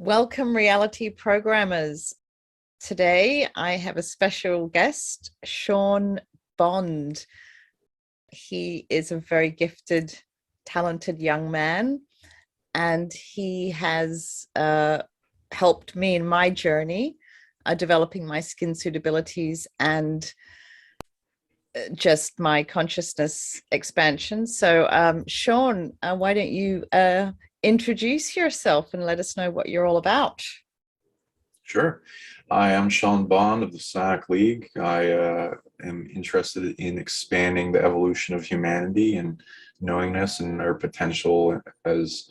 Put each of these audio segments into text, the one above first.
Welcome, reality programmers. Today, I have a special guest, Shawn Bond. He is a very gifted, talented young man, and he has helped me in my journey, developing my skin suitabilities and just my consciousness expansion. So, Shawn, why don't you introduce yourself and let us know what you're all about? Sure. I am Shawn Bond of the Cyanically. I am interested in expanding the evolution of humanity and knowingness and our potential as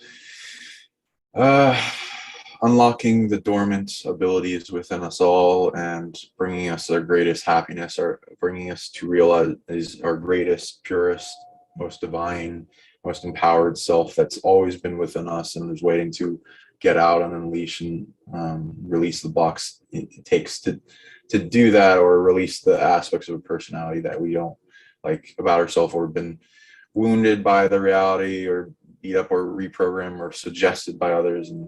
unlocking the dormant abilities within us all and bringing us our greatest happiness, or bringing us to realize our greatest, purest, most divine, most empowered self that's always been within us and is waiting to get out and unleash and release the blocks it takes to do that, or release the aspects of a personality that we don't like about ourselves, or been wounded by the reality or beat up or reprogrammed or suggested by others. And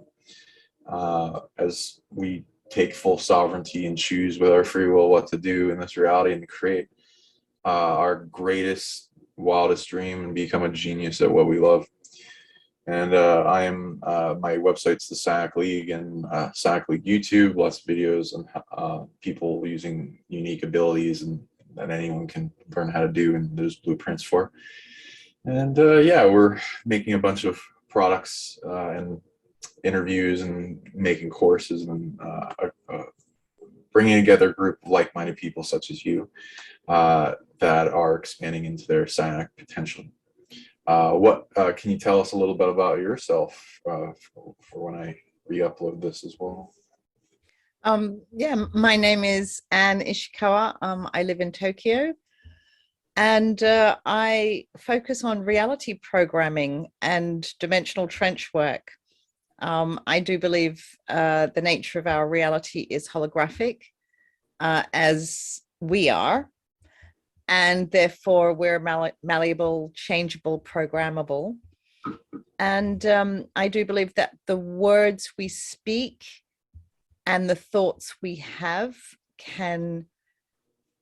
as we take full sovereignty and choose with our free will what to do in this reality and create our greatest, wildest dream and become a genius at what we love. And I am, my website's the Cyanically and Cyanically YouTube, lots of videos on people using unique abilities and that anyone can learn how to do, and there's blueprints for. And yeah, we're making a bunch of products and interviews and making courses and bringing together a group of like-minded people such as you that are expanding into their psionic potential. What can you tell us a little bit about yourself for when I re-upload this as well? Yeah, my name is Ishikawa. I live in Tokyo, and I focus on reality programming and dimensional trench work. I do believe the nature of our reality is holographic, as we are, and therefore we're malleable, changeable, programmable. And I do believe that the words we speak and the thoughts we have can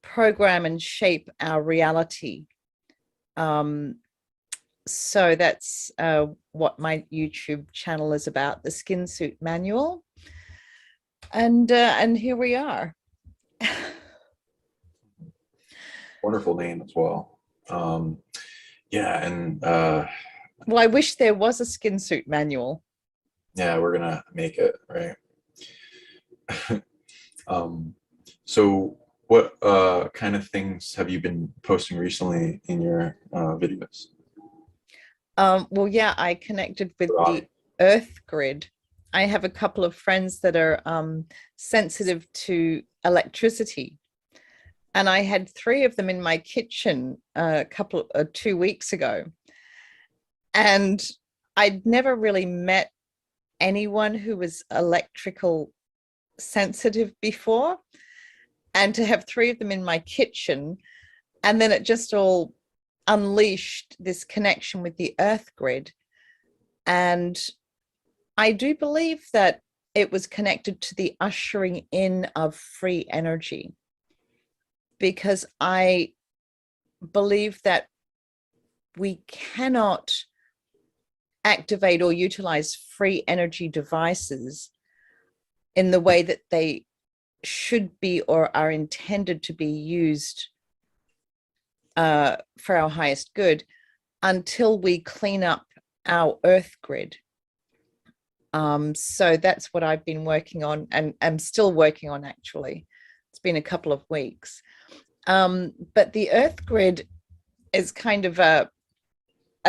program and shape our reality. So that's what my YouTube channel is about, the Skin Suit Manual. And here we are. Wonderful name as well. Yeah, and well, I wish there was a skin suit manual. Yeah, we're gonna make it, right? So what kind of things have you been posting recently in your videos? Well, yeah, I connected with the Earth grid. I have a couple of friends that are sensitive to electricity, and I had 3 of them in my kitchen a couple 2 weeks ago, and I'd never really met anyone who was electrical sensitive before, and to have 3 of them in my kitchen, and then it just all unleashed this connection with the Earth grid. And I do believe that it was connected to the ushering in of free energy, because I believe that we cannot activate or utilize free energy devices in the way that they should be or are intended to be used for our highest good until we clean up our Earth grid. So that's what I've been working on, and I'm still working on, actually. It's been a couple of weeks. But the Earth grid is kind of a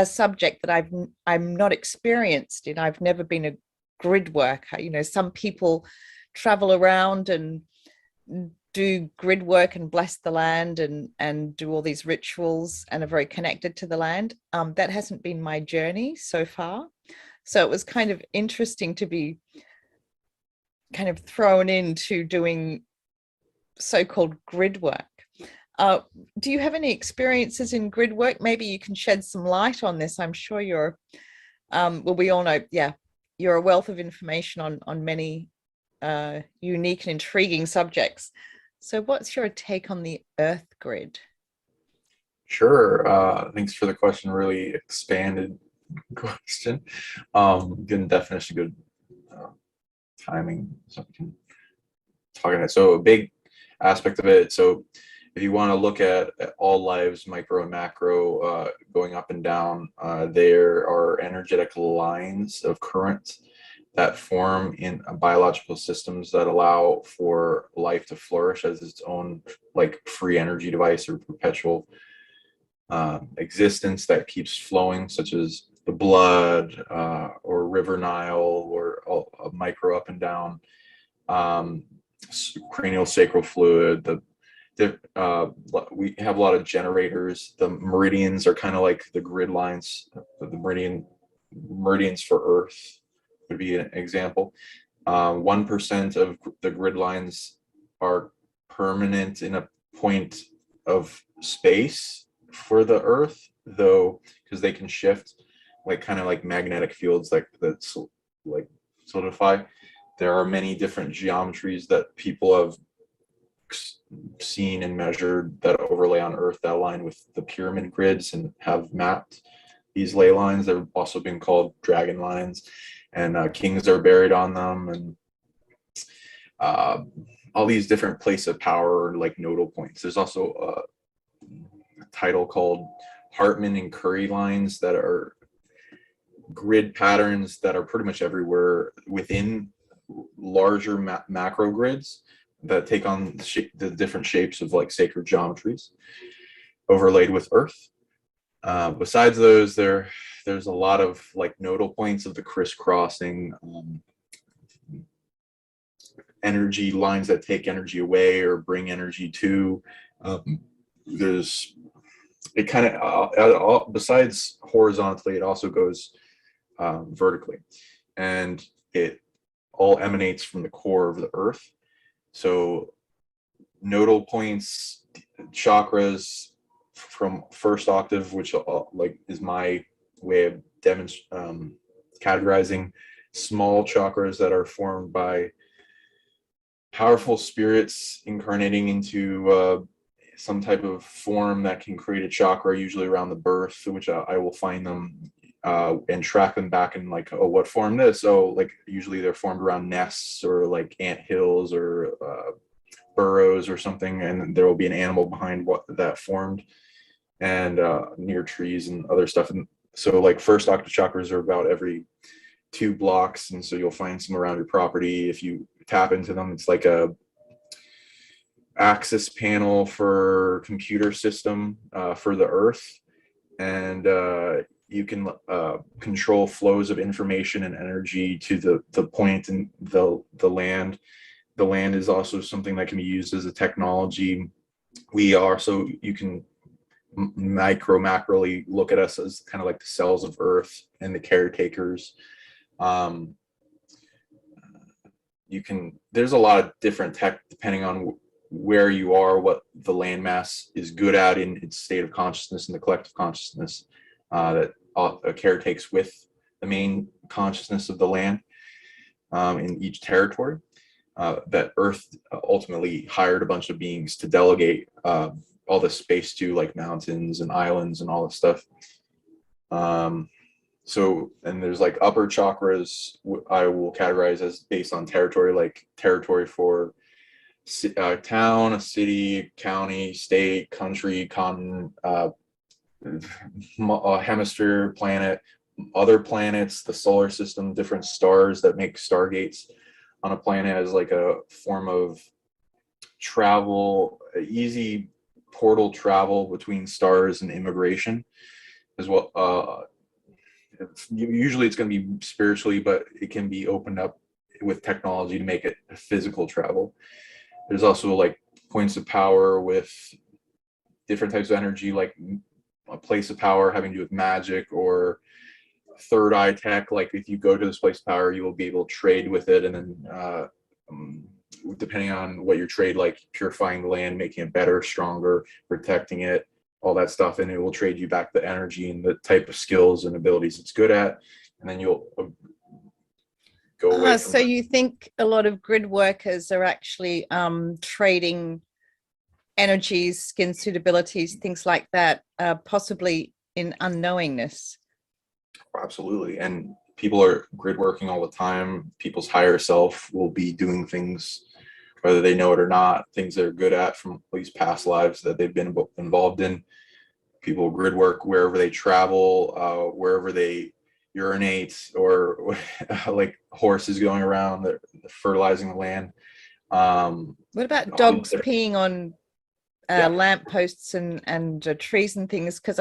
subject that I'm not experienced in. I've never been a grid worker. You know, some people travel around and do grid work and bless the land and do all these rituals and are very connected to the land. That hasn't been my journey so far. So it was kind of interesting to be kind of thrown into doing so-called grid work. Do you have any experiences in grid work? Maybe you can shed some light on this. I'm sure you're, well, we all know, yeah, you're a wealth of information on many unique and intriguing subjects. So what's your take on the Earth grid? Sure. Thanks for the question. Really expanded question. Good definition, good timing. So we can talk on it. So a big aspect of it. So if you want to look at all lives, micro and macro, going up and down, there are energetic lines of current that form in biological systems that allow for life to flourish as its own like free energy device or perpetual existence that keeps flowing, such as the blood or river Nile or a micro up and down, cranial sacral fluid. We have a lot of generators. The meridians are kind of like the grid lines. The meridians for Earth would be an example. 1% of the grid lines are permanent in a point of space for the Earth, though, because they can shift, like kind of like magnetic fields, like that's like solidify. There are many different geometries that people have seen and measured that overlay on Earth that align with the pyramid grids and have mapped these ley lines. They've also been called dragon lines, and kings are buried on them, and all these different places of power, like nodal points. There's also a title called Hartman and Curry lines that are grid patterns that are pretty much everywhere within larger macro grids that take on the different shapes of like sacred geometries overlaid with Earth. Besides those, there's a lot of like nodal points of the crisscrossing energy lines that take energy away or bring energy to. There's it kind of besides horizontally, it also goes vertically, and it all emanates from the core of the Earth. So nodal points, chakras from first octave, which like is my way of categorizing small chakras that are formed by powerful spirits incarnating into some type of form that can create a chakra, usually around the birth, which I will find them and track them back in like, oh, what formed this? Oh, like usually they're formed around nests or like ant hills or burrows or something, and there will be an animal behind what that formed, and near trees and other stuff. And so like first octave chakras are about every 2 blocks, and so you'll find some around your property. If you tap into them, it's like a access panel for computer system for the Earth, and you can control flows of information and energy to the point in the land. The land is also something that can be used as a technology. You can macroly look at us as kind of like the cells of Earth and the caretakers. There's a lot of different tech depending on where you are, what the landmass is good at in its state of consciousness and the collective consciousness that caretakes with the main consciousness of the land in each territory. That Earth ultimately hired a bunch of beings to delegate all the space to, like mountains and islands and all this stuff. So, and there's like upper chakras I will categorize as based on territory, like territory for town, a city, county, state, country, continent, hemisphere, planet, other planets, the solar system, different stars that make stargates on a planet as like a form of travel, easy portal travel between stars and immigration as well. Usually it's going to be spiritually, but it can be opened up with technology to make it physical travel. There's also like points of power with different types of energy, like a place of power having to do with magic or third eye tech. Like if you go to this place of power, you will be able to trade with it, and then depending on what you trade, like purifying the land, making it better, stronger, protecting it, all that stuff, and it will trade you back the energy and the type of skills and abilities it's good at, and then you'll go away from so you think a lot of grid workers are actually trading energies, skin suitabilities, things like that, possibly in unknowingness? Absolutely. And people are grid working all the time. People's higher self will be doing things, whether they know it or not, things they're good at from these past lives that they've been involved in. People grid work wherever they travel, wherever they urinate, or like horses going around, they're fertilizing the land. What about dogs peeing on lampposts and trees and things? Because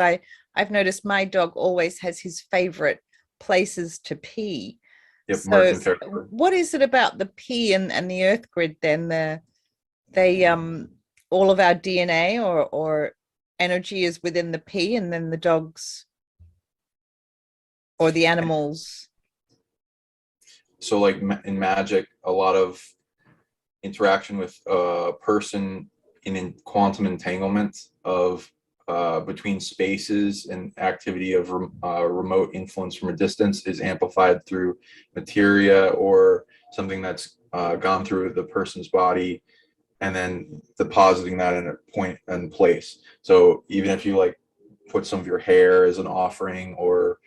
I've noticed my dog always has his favorite places to pee. Yep, so what is it about the pee and the earth grid then? They all of our DNA or energy is within the pee, and then the dogs or the animals? So like in Magick, a lot of interaction with a person in quantum entanglement of between spaces, and activity of remote influence from a distance is amplified through materia or something that's gone through the person's body, and then depositing that in a point and place. So even if you like put some of your hair as an offering, or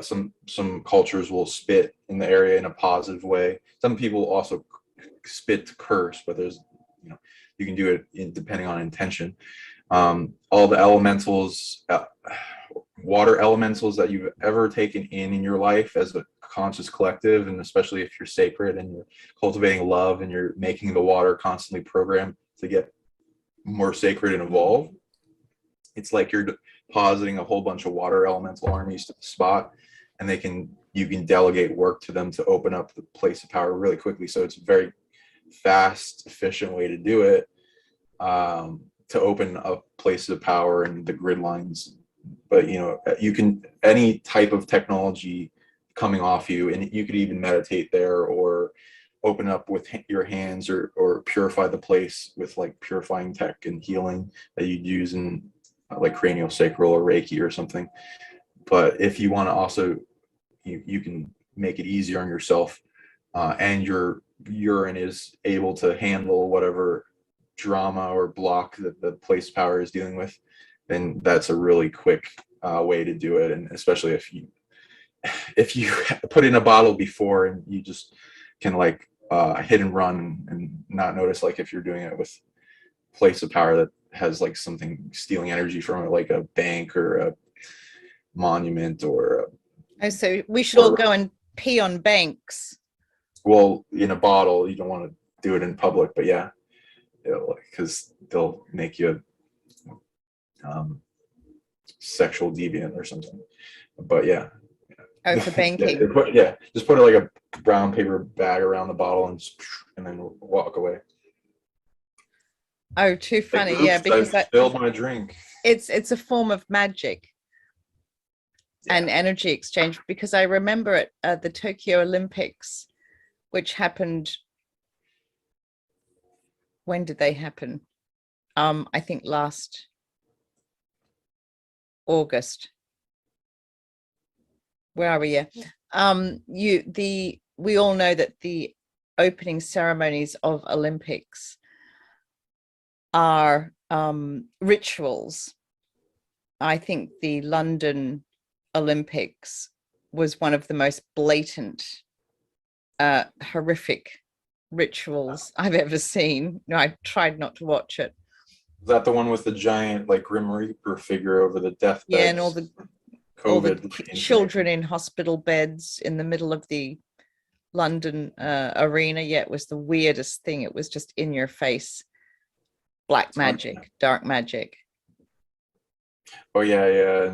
some cultures will spit in the area in a positive way. Some people also spit to curse, but there's, you know, you can do it depending on intention. All the elementals, water elementals that you've ever taken in your life as a conscious collective, and especially if you're sacred and you're cultivating love and you're making the water constantly programmed to get more sacred and evolve, it's like you're depositing a whole bunch of water elemental armies to the spot, and you can delegate work to them to open up the place of power really quickly. So it's a very fast, efficient way to do it, to open up places of power and the grid lines. But you know, you can, any type of technology coming off you, and you could even meditate there, or open up with your hands, or purify the place with like purifying tech and healing that you'd use in like cranial sacral or Reiki or something. But if you want to also, you can make it easier on yourself, and your urine is able to handle whatever drama or block that the place power is dealing with, then that's a really quick way to do it. And especially if you put in a bottle before, and you just can like hit and run and not notice, like if you're doing it with place of power that has like something stealing energy from it, like a bank or a monument or so we should all go and pee on banks. Well, in a bottle, you don't want to do it in public, but yeah, because they'll make you a sexual deviant or something. But yeah. Oh, for banking. Just put it like a brown paper bag around the bottle, and then walk away. Oh, too funny. Like, yeah, because I spilled my drink. It's a form of magic and energy exchange, because I remember at the Tokyo Olympics, which happened, when did they happen? I think last August. Where are we? Yeah. We all know that the opening ceremonies of Olympics are rituals. I think the London Olympics was one of the most blatant, horrific rituals I've ever seen. No, I tried not to watch it. Is that the one with the giant like Grim Reaper figure over the deathbed? Yeah, and all the children in hospital beds in the middle of the London arena. Yeah, it was the weirdest thing. It was just in your face. Black magic, dark magic. Oh yeah.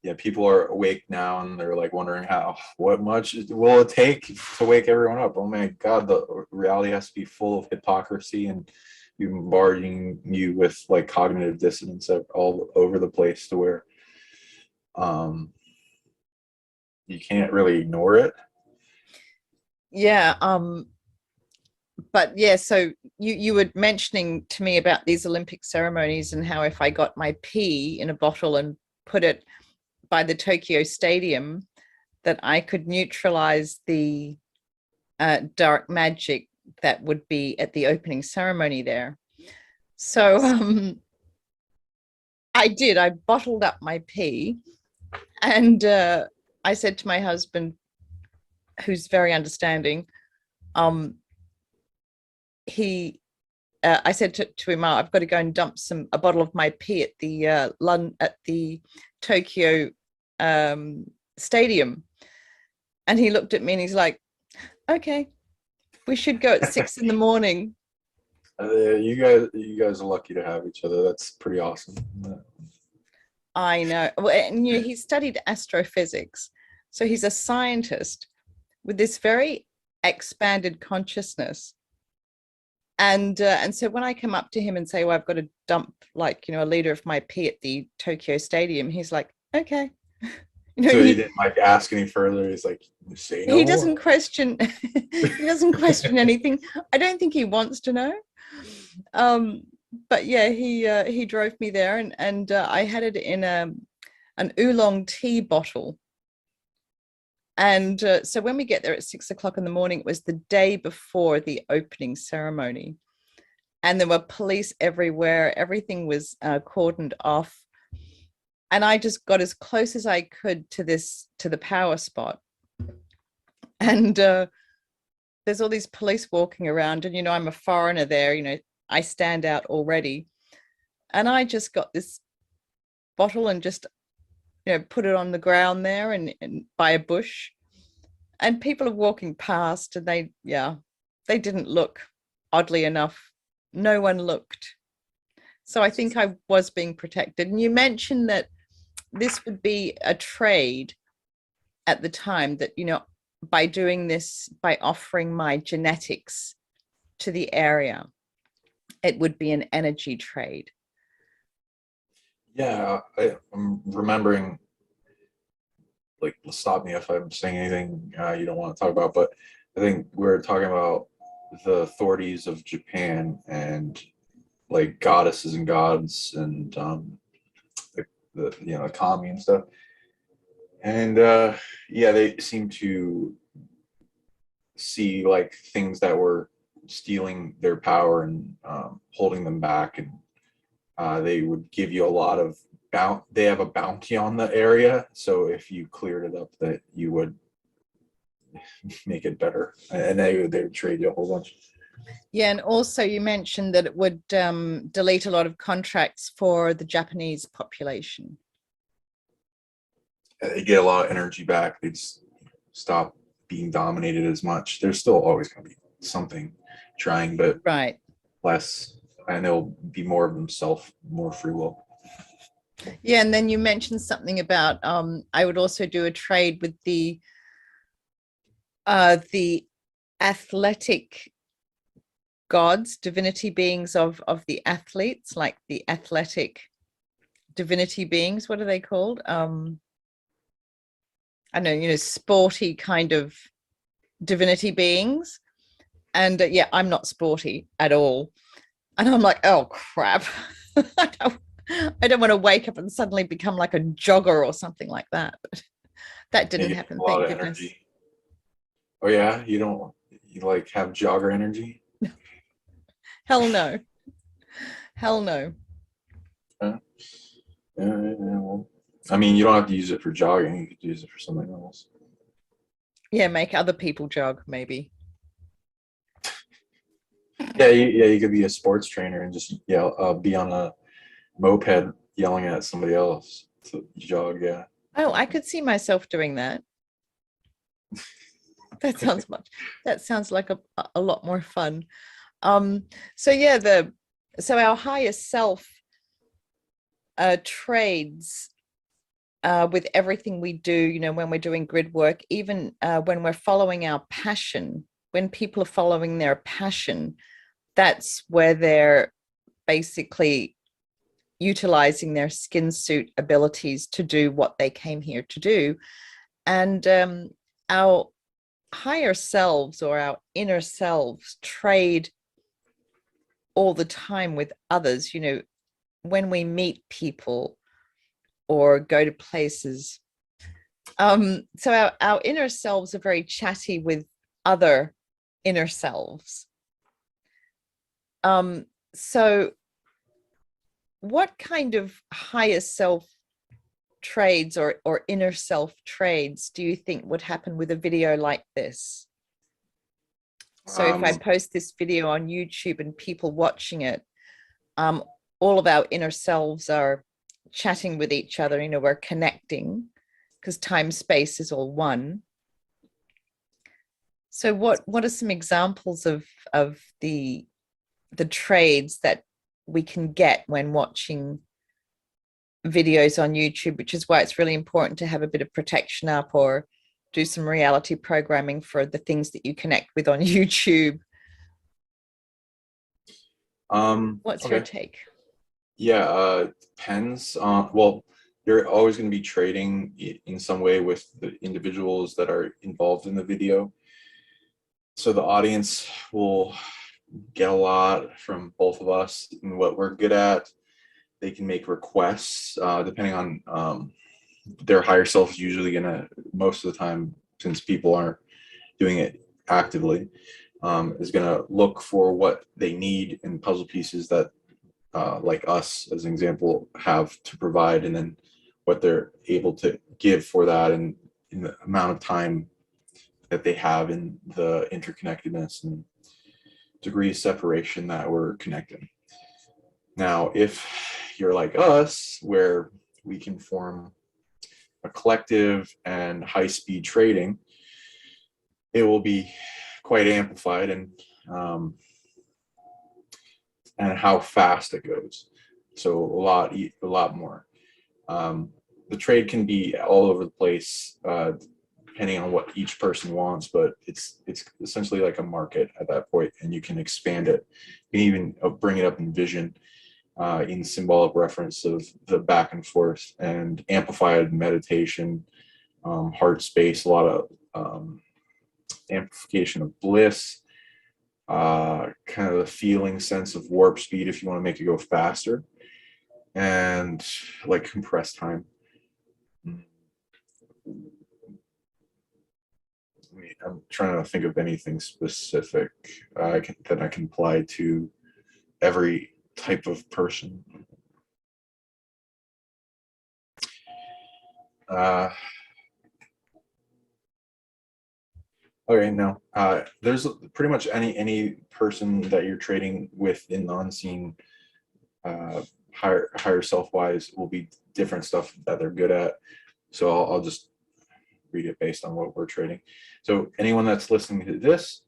And people are awake now, and they're like wondering what much will it take to wake everyone up? Oh my God, the reality has to be full of hypocrisy and bombarding you with like cognitive dissonance all over the place, to where you can't really ignore it. Yeah. But yeah, so you were mentioning to me about these Olympic ceremonies, and how if I got my pee in a bottle and put it by the Tokyo Stadium, that I could neutralize the dark magic that would be at the opening ceremony there. So I did. I bottled up my pee, and I said to my husband, who's very understanding, I said to him, I've got to go and dump a bottle of my pee at the Tokyo stadium. And he looked at me and he's like, okay, we should go at 6 a.m. You guys are lucky to have each other. That's pretty awesome. I know. Well, and he studied astrophysics, so he's a scientist with this very expanded consciousness. And so when I come up to him and say, well, I've got to dump a liter of my pee at the Tokyo stadium, he's like, okay. So he didn't ask any further. He's like, say no he more. Doesn't question he doesn't question anything. I don't think he wants to know. But yeah, he drove me there, and I had it in an oolong tea bottle. And so when we get there at 6 o'clock in the morning, it was the day before the opening ceremony, and there were police everywhere. Everything was cordoned off. And I just got as close as I could to the power spot. And there's all these police walking around, and, I'm a foreigner there, I stand out already. And I just got this bottle and just, put it on the ground there and by a bush. And people are walking past, and they didn't look, oddly enough. No one looked. So I think I was being protected. And you mentioned that this would be a trade at the time, that, by doing this, by offering my genetics to the area, it would be an energy trade. Yeah, I'm remembering, stop me if I'm saying anything you don't want to talk about, but I think we're talking about the authorities of Japan and goddesses and gods and the economy and stuff. And they seem to see things that were stealing their power and holding them back, and they would give you a lot of they have a bounty on the area, so if you cleared it up, that you would make it better, and they would trade you a whole bunch. Yeah, and also you mentioned that it would delete a lot of contracts for the Japanese population. They get a lot of energy back. They'd stop being dominated as much. There's still always going to be something trying, but right, less, and there'll be more of themselves, more free will. Yeah, and then you mentioned something about I would also do a trade with the athletic gods, divinity beings of the athletes, like the athletic divinity beings. What are they called? I know, sporty kind of divinity beings. And yeah, I'm not sporty at all. And I'm like, oh crap. I don't want to wake up and suddenly become like a jogger or something like that. But that didn't happen. Thank goodness. Energy. Oh yeah, you have jogger energy? Hell no. Hell no. Yeah, well, I mean, you don't have to use it for jogging. You could use it for something else. Yeah, make other people jog, maybe. Yeah, you could be a sports trainer and just be on a moped yelling at somebody else to jog. Yeah. Oh, I could see myself doing that. That sounds like a lot more fun. So yeah, so our higher self trades with everything we do, when we're doing grid work, even when we're following our passion. When people are following their passion, that's where they're basically utilizing their skin suit abilities to do what they came here to do. And our higher selves, or our inner selves, trade all the time with others. When we meet people or go to places, So our inner selves are very chatty with other inner selves. So what kind of higher self trades or inner self trades do you think would happen with a video like this? So if I post this video on YouTube and people watching it, all of our inner selves are chatting with each other, you know, we're connecting because time space is all one. So what are some examples of the trades that we can get when watching videos on YouTube, which is why it's really important to have a bit of protection up or do some reality programming for the things that you connect with on YouTube? What's your take? Yeah, depends. Well, you're always going to be trading in some way with the individuals that are involved in the video. So the audience will get a lot from both of us and what we're good at. They can make requests depending on their higher self is usually going to, most of the time, since people aren't doing it actively, is going to look for what they need in puzzle pieces that like us, as an example, have to provide, and then what they're able to give for that, and in the amount of time that they have in the interconnectedness and degree of separation that we're connected. Now, if you're like us, where we can form a collective and high-speed trading, it will be quite amplified, and how fast it goes. So a lot more. The trade can be all over the place, depending on what each person wants, but it's essentially like a market at that point, and you can expand it. You can even bring it up in vision, in symbolic reference of the back and forth, and amplified meditation, heart space, a lot of amplification of bliss, kind of the feeling sense of warp speed if you want to make it go faster, and like compressed time. I'm trying to think of anything specific that I can apply to every type of person. Okay, no. There's pretty much any person that you're trading with in the unseen, higher self-wise, will be different stuff that they're good at. So I'll just read it based on what we're trading. So anyone that's listening to this,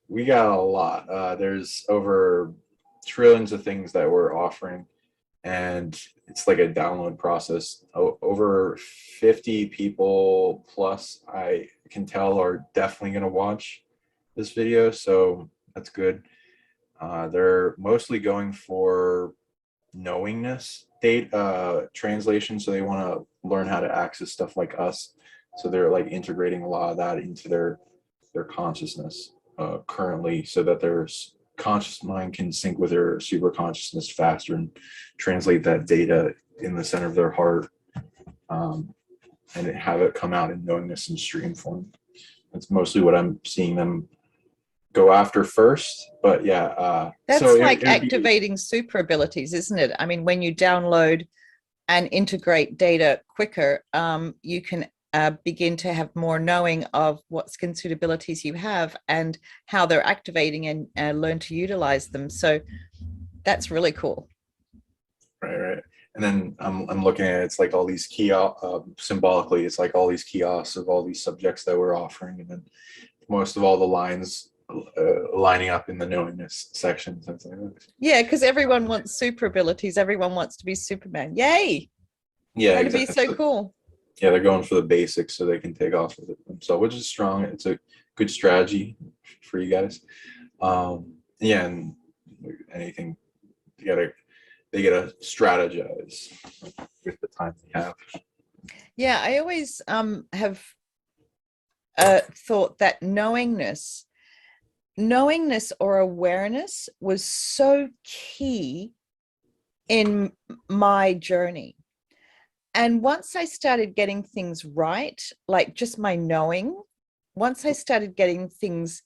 we got a lot. There's over trillions of things that we're offering, and it's like a download process. Over 50 people plus, I can tell, are definitely going to watch this video, so that's good. They're mostly going for knowingness data translation, so they want to learn how to access stuff like us. So they're like integrating a lot of that into their consciousness currently, so that their conscious mind can sync with their super consciousness faster and translate that data in the center of their heart, and have it come out in knowingness in stream form. That's mostly what I'm seeing them go after first. But yeah, that's so like activating super abilities, isn't it? I mean, when you download and integrate data quicker, you can begin to have more knowing of what skin suit abilities you have and how they're activating, and learn to utilize them. So that's really cool. Right. And then I'm looking at it's like all these symbolically, it's like all these kiosks of all these subjects that we're offering, and then most of all the lines lining up in the knowingness section. Yeah, because everyone wants super abilities. Everyone wants to be Superman. Yay! Yeah, exactly. It'd be so cool. Yeah, they're going for the basics so they can take off with it themselves, which is strong. It's a good strategy for you guys. Yeah, and anything they gotta strategize with the time they have. Yeah, I always have thought that knowingness or awareness was so key in my journey. And once I started getting things right, like just my knowing, once I started getting things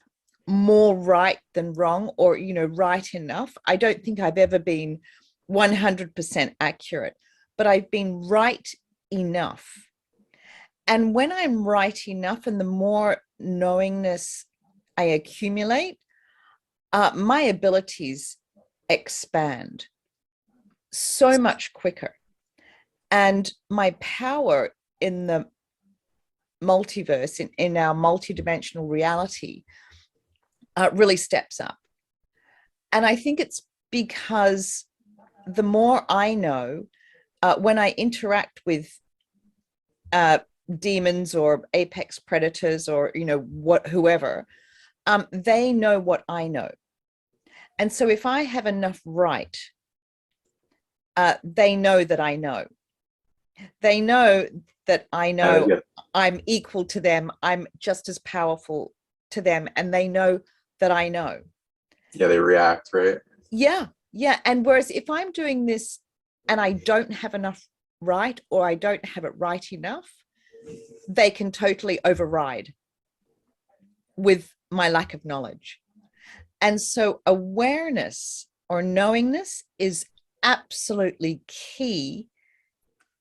more right than wrong, or, you know, right enough, I don't think I've ever been 100% accurate, but I've been right enough. And when I'm right enough, and the more knowingness I accumulate, my abilities expand so much quicker. And my power in the multiverse, in our multidimensional reality, really steps up. And I think it's because the more I know, when I interact with demons or apex predators, or, you know, whoever, they know what I know. And so if I have enough right, they know that I know. They know that I know I'm equal to them. I'm just as powerful to them. And they know that I know. Yeah, they react, right? Yeah, yeah. And whereas if I'm doing this and I don't have enough right, or I don't have it right enough, they can totally override with my lack of knowledge. And so awareness or knowingness is absolutely key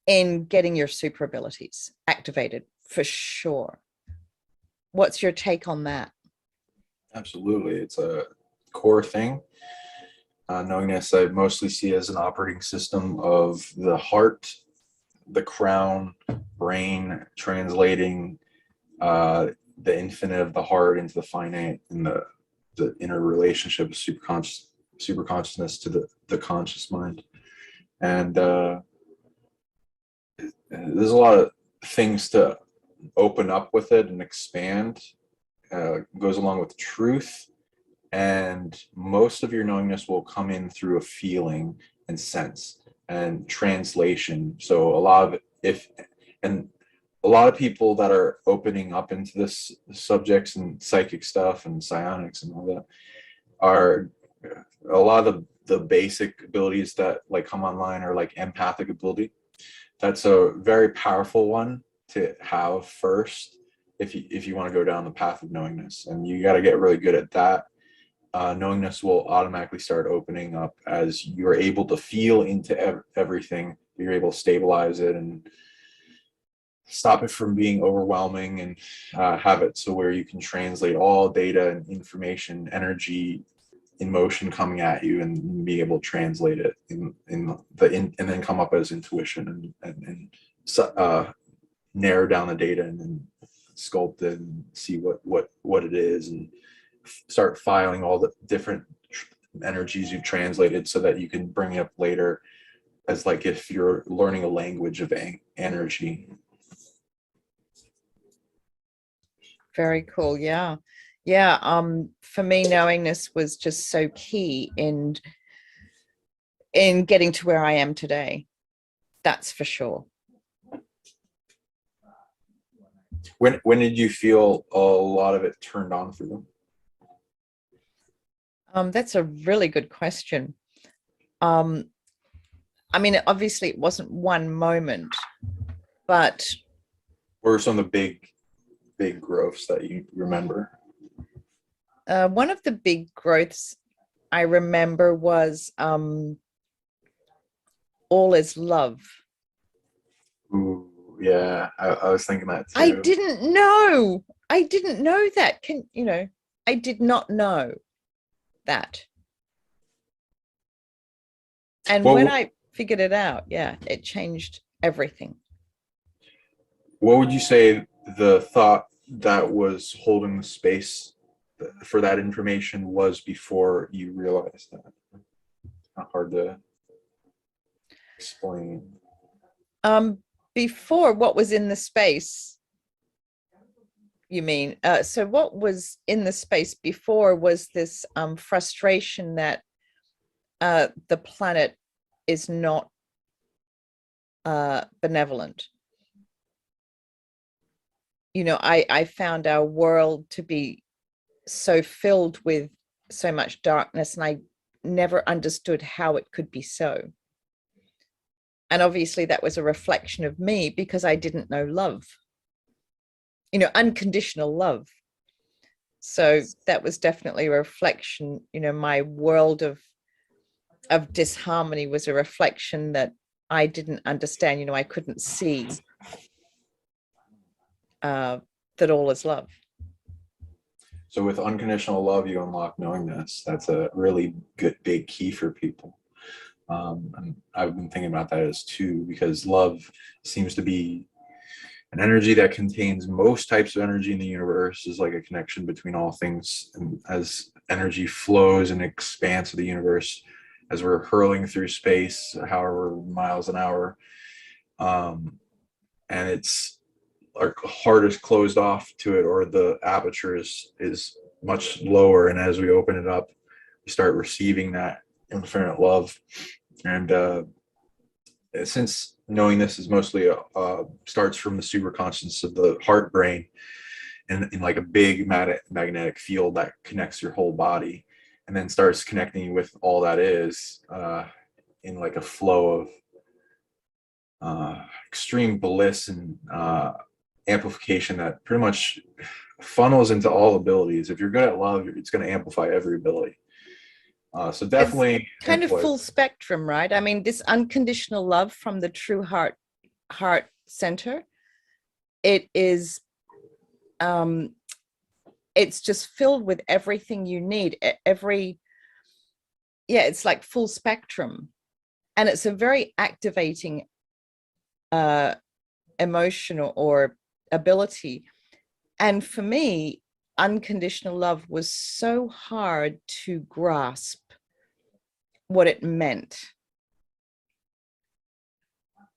in getting your super abilities activated, for sure. What's your take on that? Absolutely. It's a core thing. Knowingness I mostly see as an operating system of the heart, the crown, brain, translating the infinite of the heart into the finite, and the inner relationship of super consciousness to the conscious mind. And there's a lot of things to open up with it and expand. Goes along with truth, and most of your knowingness will come in through a feeling and sense and translation. So a lot of a lot of people that are opening up into this subjects and psychic stuff and psionics and all that are a lot of the basic abilities that like come online are like empathic ability. That's a very powerful one to have first if you want to go down the path of knowingness, and you got to get really good at that. Knowingness will automatically start opening up as you're able to feel into everything. You're able to stabilize it and stop it from being overwhelming, and have it so where you can translate all data and information, energy, emotion coming at you, and be able to translate it and then come up as intuition and narrow down the data and then sculpt it and see what it is, and start filing all the different energies you've translated so that you can bring it up later as like if you're learning a language of energy. Very cool. Yeah. Yeah. For me, knowingness was just so key in getting to where I am today. That's for sure. When did you feel a lot of it turned on for them? That's a really good question. I mean, obviously it wasn't one moment, but What are some of the big growths that you remember? one of the big growths I remember was all is love. Ooh, yeah, I was thinking that too. I didn't know that. I did not know that. And when I figured it out, yeah, it changed everything. What would you say the thought that was holding the space for that information was before you realized that? Not hard to explain. Before, what was in the space, you mean? So what was in the space before was this frustration that the planet is not benevolent. I found our world to be so filled with so much darkness, and I never understood how it could be so. And obviously that was a reflection of me because I didn't know love, you know, unconditional love. So that was definitely a reflection, you know, my world of disharmony was a reflection that I didn't understand, you know, I couldn't see that all is love. So with unconditional love, you unlock knowingness. That's a really good big key for people. And I've been thinking about that as too, because love seems to be an energy that contains most types of energy in the universe, is like a connection between all things. And as energy flows and expands of the universe, as we're hurling through space, however miles an hour, and it's our heart is closed off to it, or the aperture is much lower. And as we open it up, we start receiving that infinite love. And since knowingness is mostly starts from the superconscious of the heart brain, and in like a big magnetic field that connects your whole body, and then starts connecting you with all that is in like a flow of extreme bliss and amplification that pretty much funnels into all abilities. If you're good at love, it's going to amplify every ability. So definitely it's kind of full spectrum, right? I mean, this unconditional love from the true heart center, it is it's just filled with everything you need. It's like full spectrum, and it's a very activating emotional or ability. And for me, unconditional love was so hard to grasp what it meant.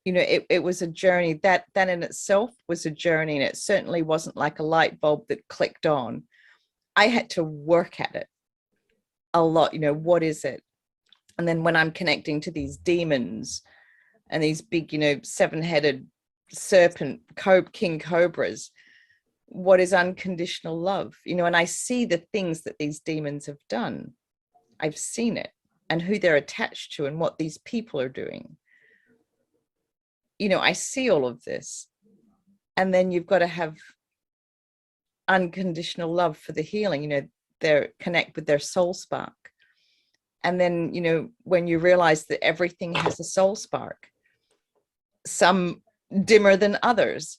You know, it was a journey that in itself was a journey, and it certainly wasn't like a light bulb that clicked on. I had to work at it a lot. You know, what is it? And then when I'm connecting to these demons and these big, you know, 7-headed serpent king cobras, what is unconditional love? You know, and I see the things that these demons have done. I've seen it, and who they're attached to, and what these people are doing. You know, I see all of this. And then you've got to have unconditional love for the healing. You know, they connect with their soul spark. And then, you know, when you realize that everything has a soul spark, some dimmer than others,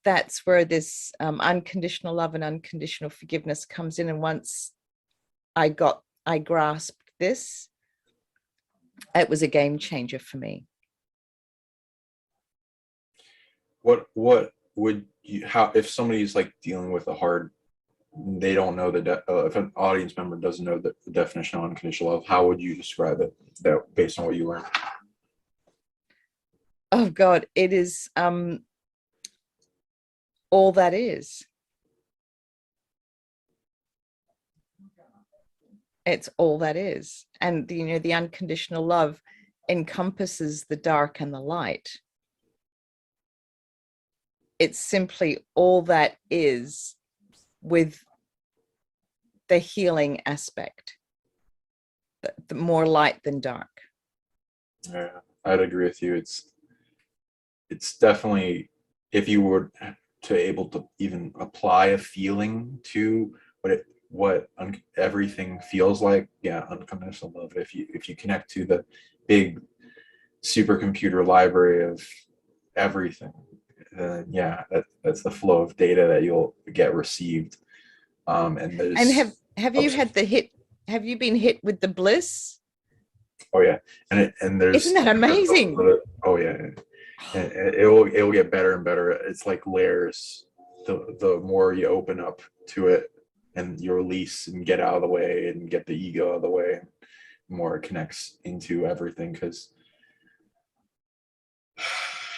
that's where this unconditional love and unconditional forgiveness comes in. And once I grasped this, it was a game changer for me. What would you, how, if somebody's like dealing with a hard, they don't know if an audience member doesn't know the definition of unconditional love, how would you describe it, that based on what you learned? Oh God, it is all that is. It's all that is. And you know, the unconditional love encompasses the dark and the light. It's simply all that is, with the healing aspect, the more light than dark. Yeah, I'd agree with you. It's definitely, if you were to able to even apply a feeling to what everything feels like, yeah, unconditional love. If you connect to the big supercomputer library of everything, yeah, that's the flow of data that you'll get received. And there's, and have you had the hit? Have you been hit with the bliss? Oh yeah, and there's, isn't that amazing? Oh yeah, and it will get better and better. It's like layers. The more you open up to it and you release and get out of the way and get the ego out of the way, the more it connects into everything. Because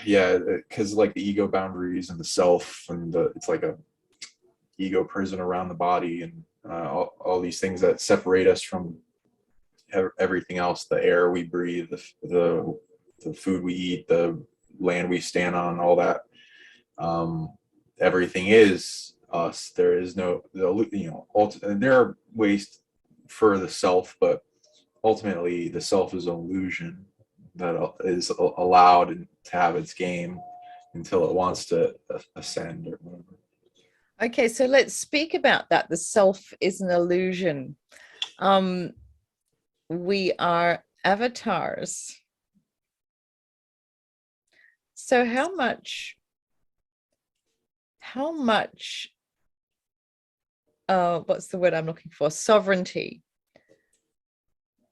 yeah, because like the ego boundaries and the self, and it's like a ego prison around the body, and all these things that separate us from everything else, the air we breathe, the food we eat, the land we stand on, all that. Everything is us. There is no, there are ways for the self, but ultimately the self is an illusion. that is allowed to have its game until it wants to ascend or whatever. Okay, so let's speak about that. The self is an illusion. We are avatars. So how much what's the word I'm looking for? Sovereignty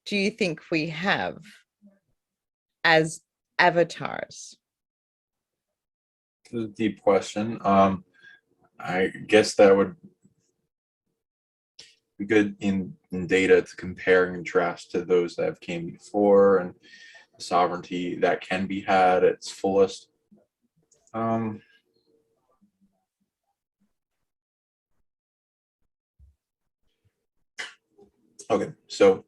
do you think we have as avatars? This is a deep question. I guess that would be good in data to compare and contrast to those that have came before, and the sovereignty that can be had at its fullest. Okay, so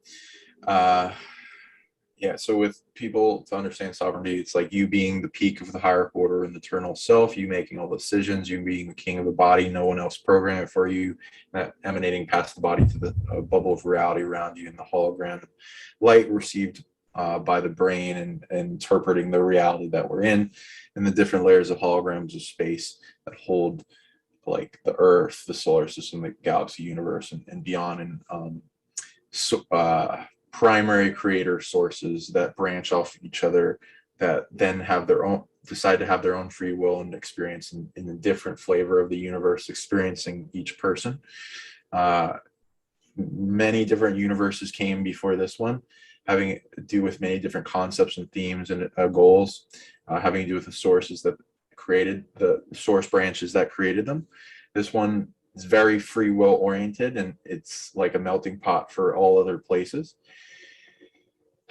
yeah, so with people to understand sovereignty, it's like you being the peak of the higher order and the eternal self, you making all the decisions, you being the king of the body, no one else programming it for you, emanating past the body to the bubble of reality around you in the hologram, light received by the brain, and interpreting the reality that we're in, and the different layers of holograms of space that hold like the earth, the solar system, the galaxy, universe, and beyond, and primary creator sources that branch off each other, that then have their own, decide to have their own free will and experience in a different flavor of the universe, experiencing each person. Many different universes came before this one, having to do with many different concepts and themes and goals, having to do with the sources that created the source branches that created them. This one is very free will oriented, and it's like a melting pot for all other places.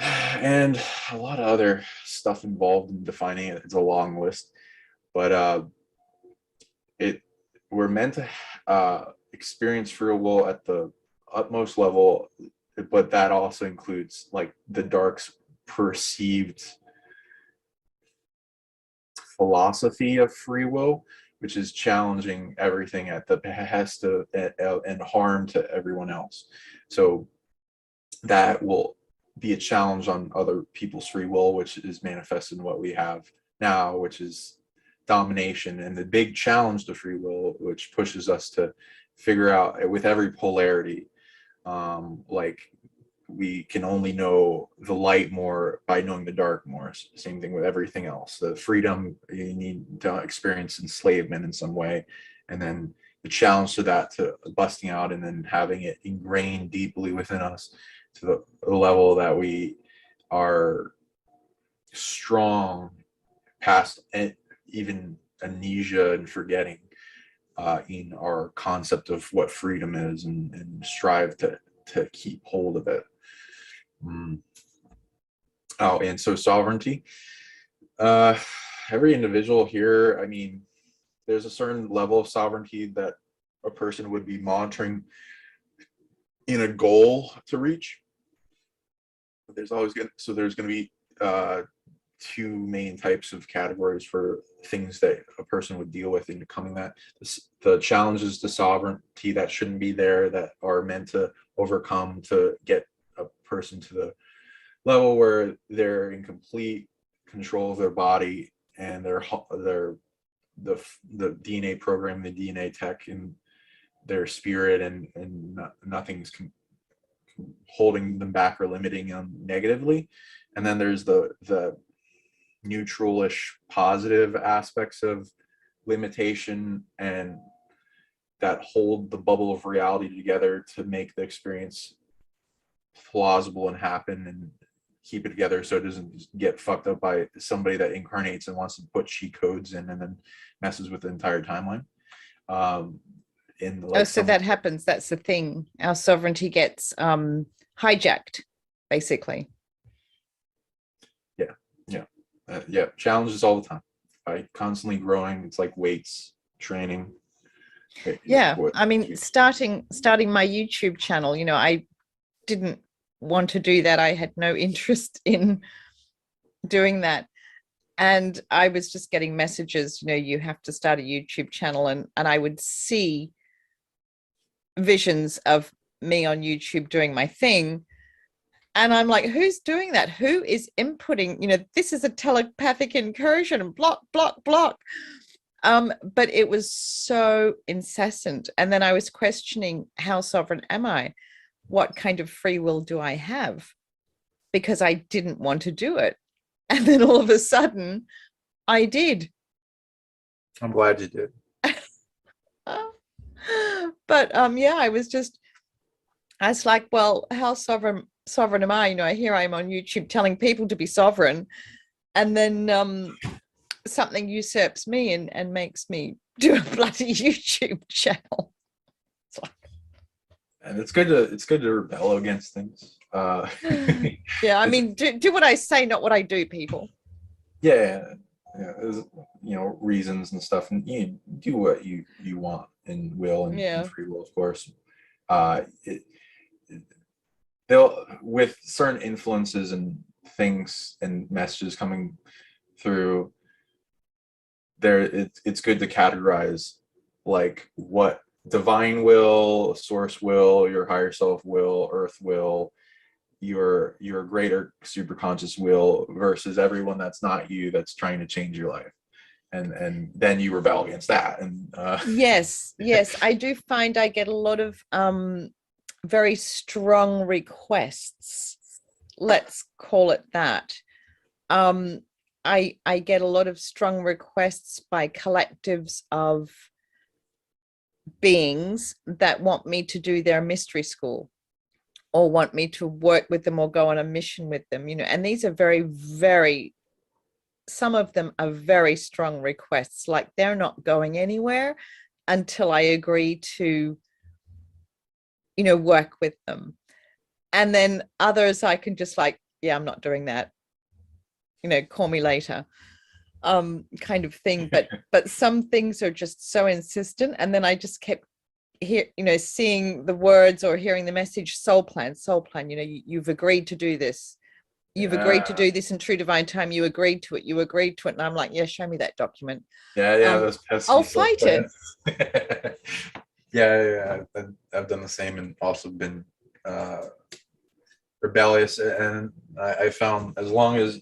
And a lot of other stuff involved in defining it. It's a long list, but we're meant to experience free will at the utmost level, but that also includes like the dark's perceived philosophy of free will, which is challenging everything at the behest of and harm to everyone else. So that will be a challenge on other people's free will, which is manifested in what we have now, which is domination, and the big challenge to free will, which pushes us to figure out with every polarity, like we can only know the light more by knowing the dark more. Same thing with everything else. The freedom, you need to experience enslavement in some way, and then the challenge to that, to busting out and then having it ingrained deeply within us to the level that we are strong past even amnesia and forgetting in our concept of what freedom is, and strive to keep hold of it. Oh, and so sovereignty. Every individual here, I mean, there's a certain level of sovereignty that a person would be monitoring in a goal to reach. But there's always going to be two main types of categories for things that a person would deal with in becoming that. The challenges to sovereignty that shouldn't be there, that are meant to overcome to get a person to the level where they're in complete control of their body and the DNA program, the DNA tech, and their spirit, and nothing's holding them back or limiting them negatively. And then there's the neutralish positive aspects of limitation, and that hold the bubble of reality together to make the experience plausible and happen, and keep it together so it doesn't get fucked up by somebody that incarnates and wants to put cheat codes in and then messes with the entire timeline. So that happens. That's the thing. Our sovereignty gets hijacked, basically. Yeah, challenges all the time. Constantly growing. It's like weights training. Yeah, I mean, starting my YouTube channel, I didn't want to do that. I had no interest in doing that, and I was just getting messages, you have to start a YouTube channel, and I would see visions of me on YouTube doing my thing, And I'm like, who's doing that? Who is inputting? This is a telepathic incursion, block, block, block. But it was so incessant. And then I was questioning, how sovereign am I? What kind of free will do I have? Because I didn't want to do it. And then all of a sudden, I did. I'm glad you did. But yeah, I was like, well, how sovereign am I? Here I am on YouTube telling people to be sovereign, and then something usurps me and makes me do a bloody YouTube channel. And it's good to rebel against things. Yeah, I mean, do what I say, not what I do, people. Yeah, there's, reasons and stuff, and you do what you want and will, and free will, of course. They'll, with certain influences and things and messages coming through there, it's good to categorize like what divine will, source will, your higher self will, earth will, your greater superconscious will, versus everyone that's not you, that's trying to change your life, and then you rebel against that. And yes I do find I get a lot of very strong requests, let's call it that. I get a lot of strong requests by collectives of beings that want me to do their mystery school, or want me to work with them or go on a mission with them, and these are very, very, some of them are very strong requests. Like, they're not going anywhere until I agree to, work with them. And then others I can just like, yeah, I'm not doing that, call me later, kind of thing. But some things are just so insistent. And then I just kept seeing the words or hearing the message, soul plan, you've agreed to do this. You've agreed to do this in true divine time. You agreed to it. And I'm like, yeah, show me that document. Those I'll fight it. Yeah, I've done the same, and also been rebellious. And I found, as long as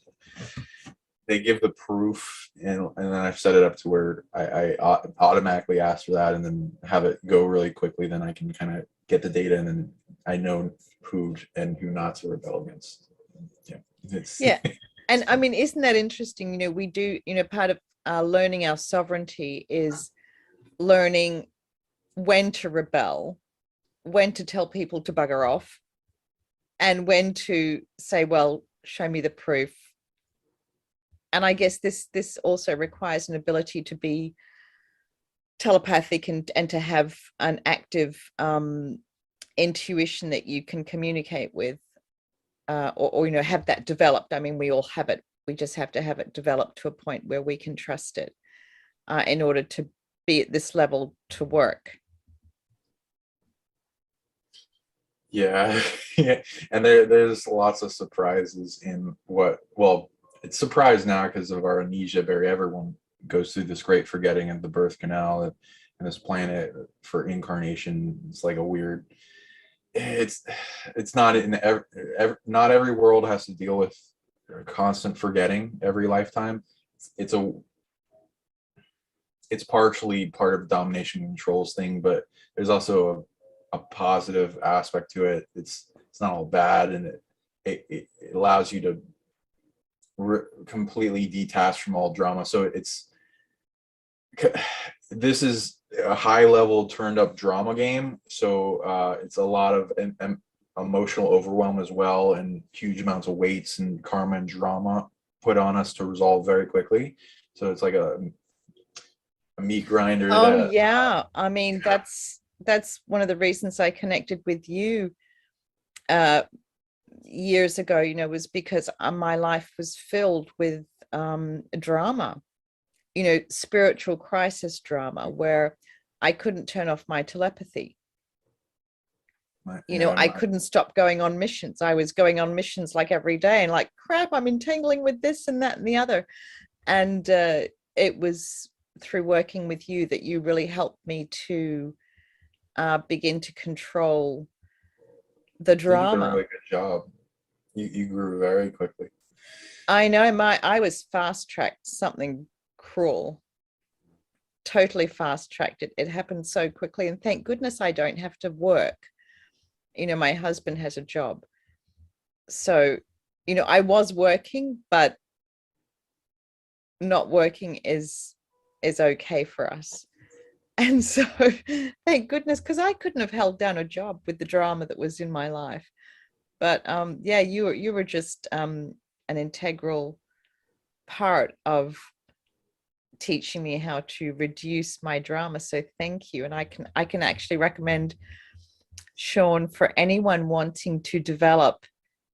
they give the proof, and then I've set it up to where I automatically ask for that, and then have it go really quickly, then I can kind of get the data, and then I know who and who not to rebel against. Yeah. And I mean, isn't that interesting? We do, part of learning our sovereignty is learning when to rebel, when to tell people to bugger off, and when to say, well, show me the proof. And I guess this also requires an ability to be telepathic and to have an active intuition that you can communicate with, or have that developed. I mean, we all have it. We just have to have it developed to a point where we can trust it in order to be at this level to work. Yeah. And there's lots of surprises in it's surprised now because of our amnesia. Everyone goes through this great forgetting of the birth canal and this planet for incarnation. It's like a weird, it's not not every world has to deal with constant forgetting every lifetime. It's partially part of the domination and controls thing, but there's also a positive aspect to it. It's not all bad, and it allows you to completely detach from all drama. So this is a high level turned up drama game, so it's a lot of emotional overwhelm as well, and huge amounts of weights and karma and drama put on us to resolve very quickly. So it's like a meat grinder. Yeah, I mean, that's one of the reasons I connected with you years ago, was because my life was filled with drama, spiritual crisis drama, where I couldn't turn off my telepathy. I couldn't stop going on missions. I was going on missions like every day, and like, crap, I'm entangling with this and that and the other. And it was through working with you that you really helped me to begin to control the drama. You did a really good job. You grew very quickly. I know I was fast-tracked something cruel. Totally fast-tracked it. It happened so quickly. And thank goodness I don't have to work. You know, my husband has a job. So, you know, I was working, but not working is okay for us. And so thank goodness, because I couldn't have held down a job with the drama that was in my life. But yeah, you were just an integral part of teaching me how to reduce my drama. So thank you. And I can actually recommend Shawn for anyone wanting to develop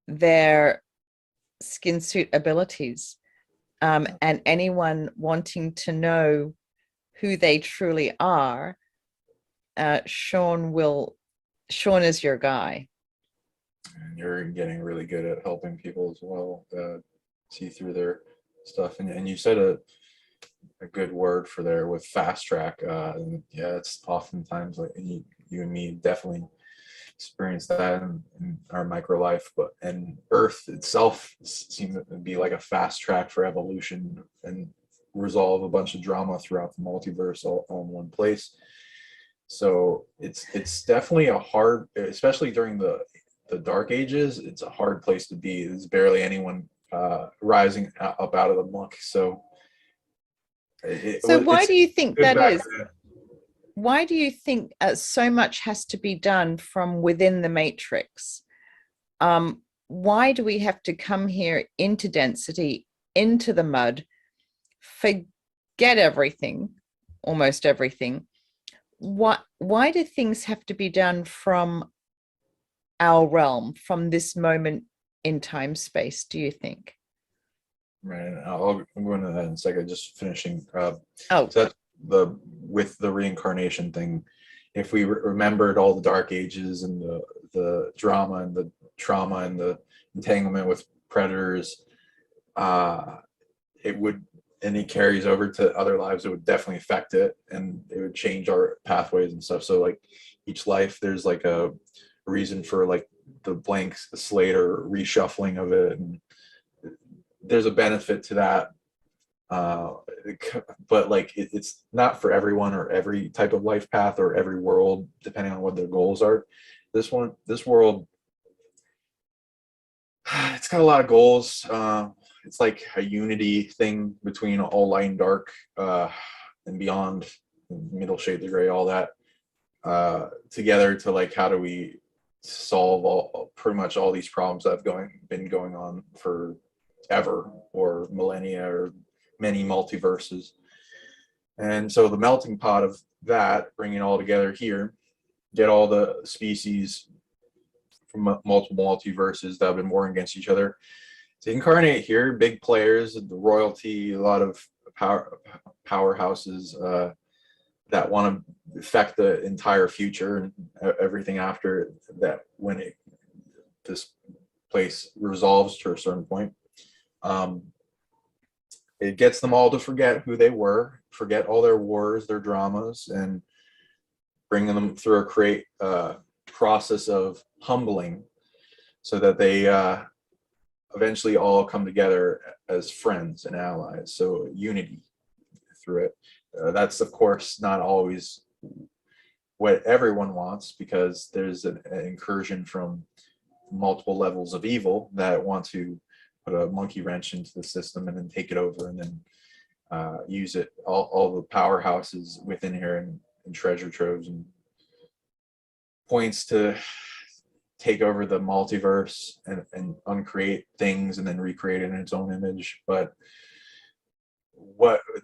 their skin suit abilities, and anyone wanting to know who they truly are. Shawn is your guy. And you're getting really good at helping people as well, see through their stuff. And you said a good word for there with fast track. And yeah, it's oftentimes like you and me definitely experience that in our micro life, and Earth itself seems to be like a fast track for evolution and resolve a bunch of drama throughout the multiverse all in one place. So it's definitely a hard, especially during the dark ages, it's a hard place to be. There's barely anyone rising up out of the muck. So why do you think that is? Then. Why do you think so much has to be done from within the matrix? Why do we have to come here into density, into the mud, forget everything, almost everything? Why do things have to be done from our realm, from this moment in time space, do you think? Right. I'm going to that in a second, just finishing. So that's with the reincarnation thing. If we remembered all the dark ages and the drama and the trauma and the entanglement with predators, it would, and it carries over to other lives, it would definitely affect it, and it would change our pathways and stuff. So like each life, there's like a reason for like the blanks, the slate or reshuffling of it, and there's a benefit to that. But like it's not for everyone or every type of life path or every world, depending on what their goals are. This world, it's got a lot of goals. It's like a unity thing between all light and dark, and beyond, middle shades of gray, all that, together to like, how do we solve pretty much all these problems that have been going on for ever, or millennia, or many multiverses. And so the melting pot of that, bringing it all together here, get all the species from multiple multiverses that have been warring against each other to incarnate here, big players, the royalty, a lot of powerhouses that want to affect the entire future and everything after that, when this place resolves to a certain point. It gets them all to forget who they were, forget all their wars, their dramas, and bringing them through a process of humbling, so that they eventually all come together as friends and allies. So unity through it. That's of course not always what everyone wants, because there's an incursion from multiple levels of evil that want to put a monkey wrench into the system and then take it over, and then use it, all the powerhouses within here, and treasure troves and points to take over the multiverse and uncreate things and then recreate it in its own image. But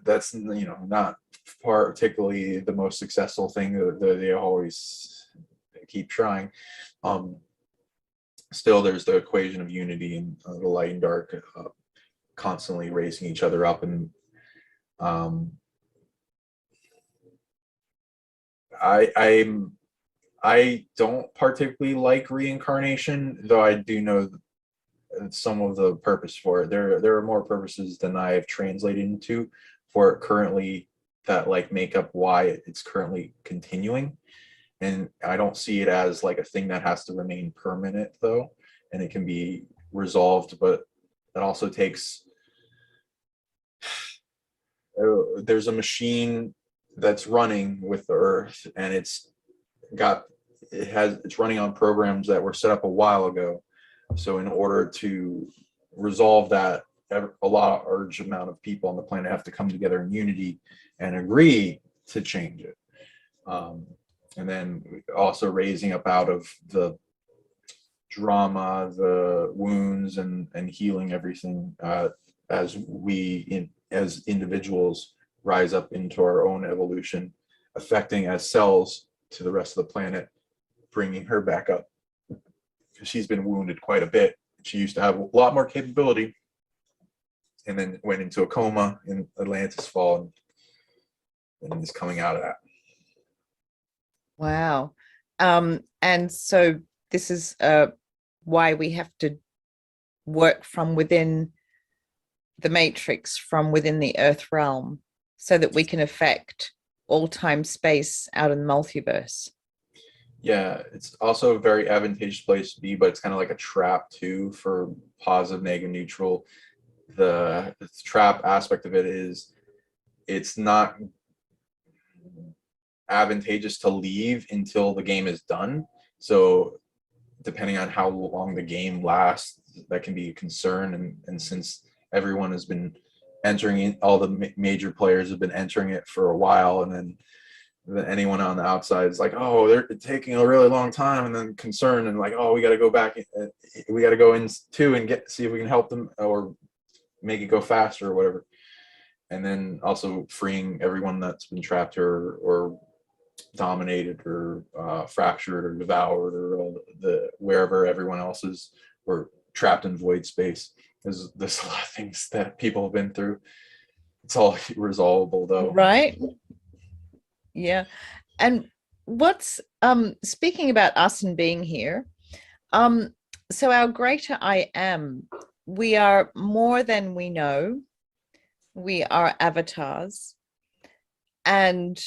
that's not particularly the most successful thing that they always keep trying. Still, there's the equation of unity and the light and dark constantly raising each other up. And I don't particularly like reincarnation, though I do know some of the purpose for it. There are more purposes than I've translated into for it currently, that like make up why it's currently continuing. And I don't see it as like a thing that has to remain permanent, though. And it can be resolved, but it also takes, there's a machine that's running with the earth, and it's running on programs that were set up a while ago. So in order to resolve that, a large amount of people on the planet have to come together in unity and agree to change it. And then also raising up out of the drama, the wounds, and healing everything, as as individuals rise up into our own evolution, affecting as selves to the rest of the planet, bringing her back up. She's been wounded quite a bit. She used to have a lot more capability, and then went into a coma in Atlantis Fall, and is coming out of that. Wow. And so this is why we have to work from within the matrix, from within the earth realm, so that we can affect all time space out in the multiverse. Yeah, it's also a very advantageous place to be, but it's kind of like a trap too for positive, negative, neutral. The trap aspect of it is it's not advantageous to leave until the game is done. So depending on how long the game lasts, that can be a concern. And since everyone has been entering it, all the major players have been entering it for a while, and then anyone on the outside is like, oh, they're taking a really long time, and then concerned and like, oh, we got to go back, we got to go in too and see if we can help them or make it go faster or whatever. And then also freeing everyone that's been trapped or dominated or fractured or devoured, or wherever everyone else is, or trapped in void space. There's a lot of things that people have been through. It's all resolvable though. Right. Yeah. And what's speaking about us and being here, so our greater I am, we are more than we know. We are avatars, and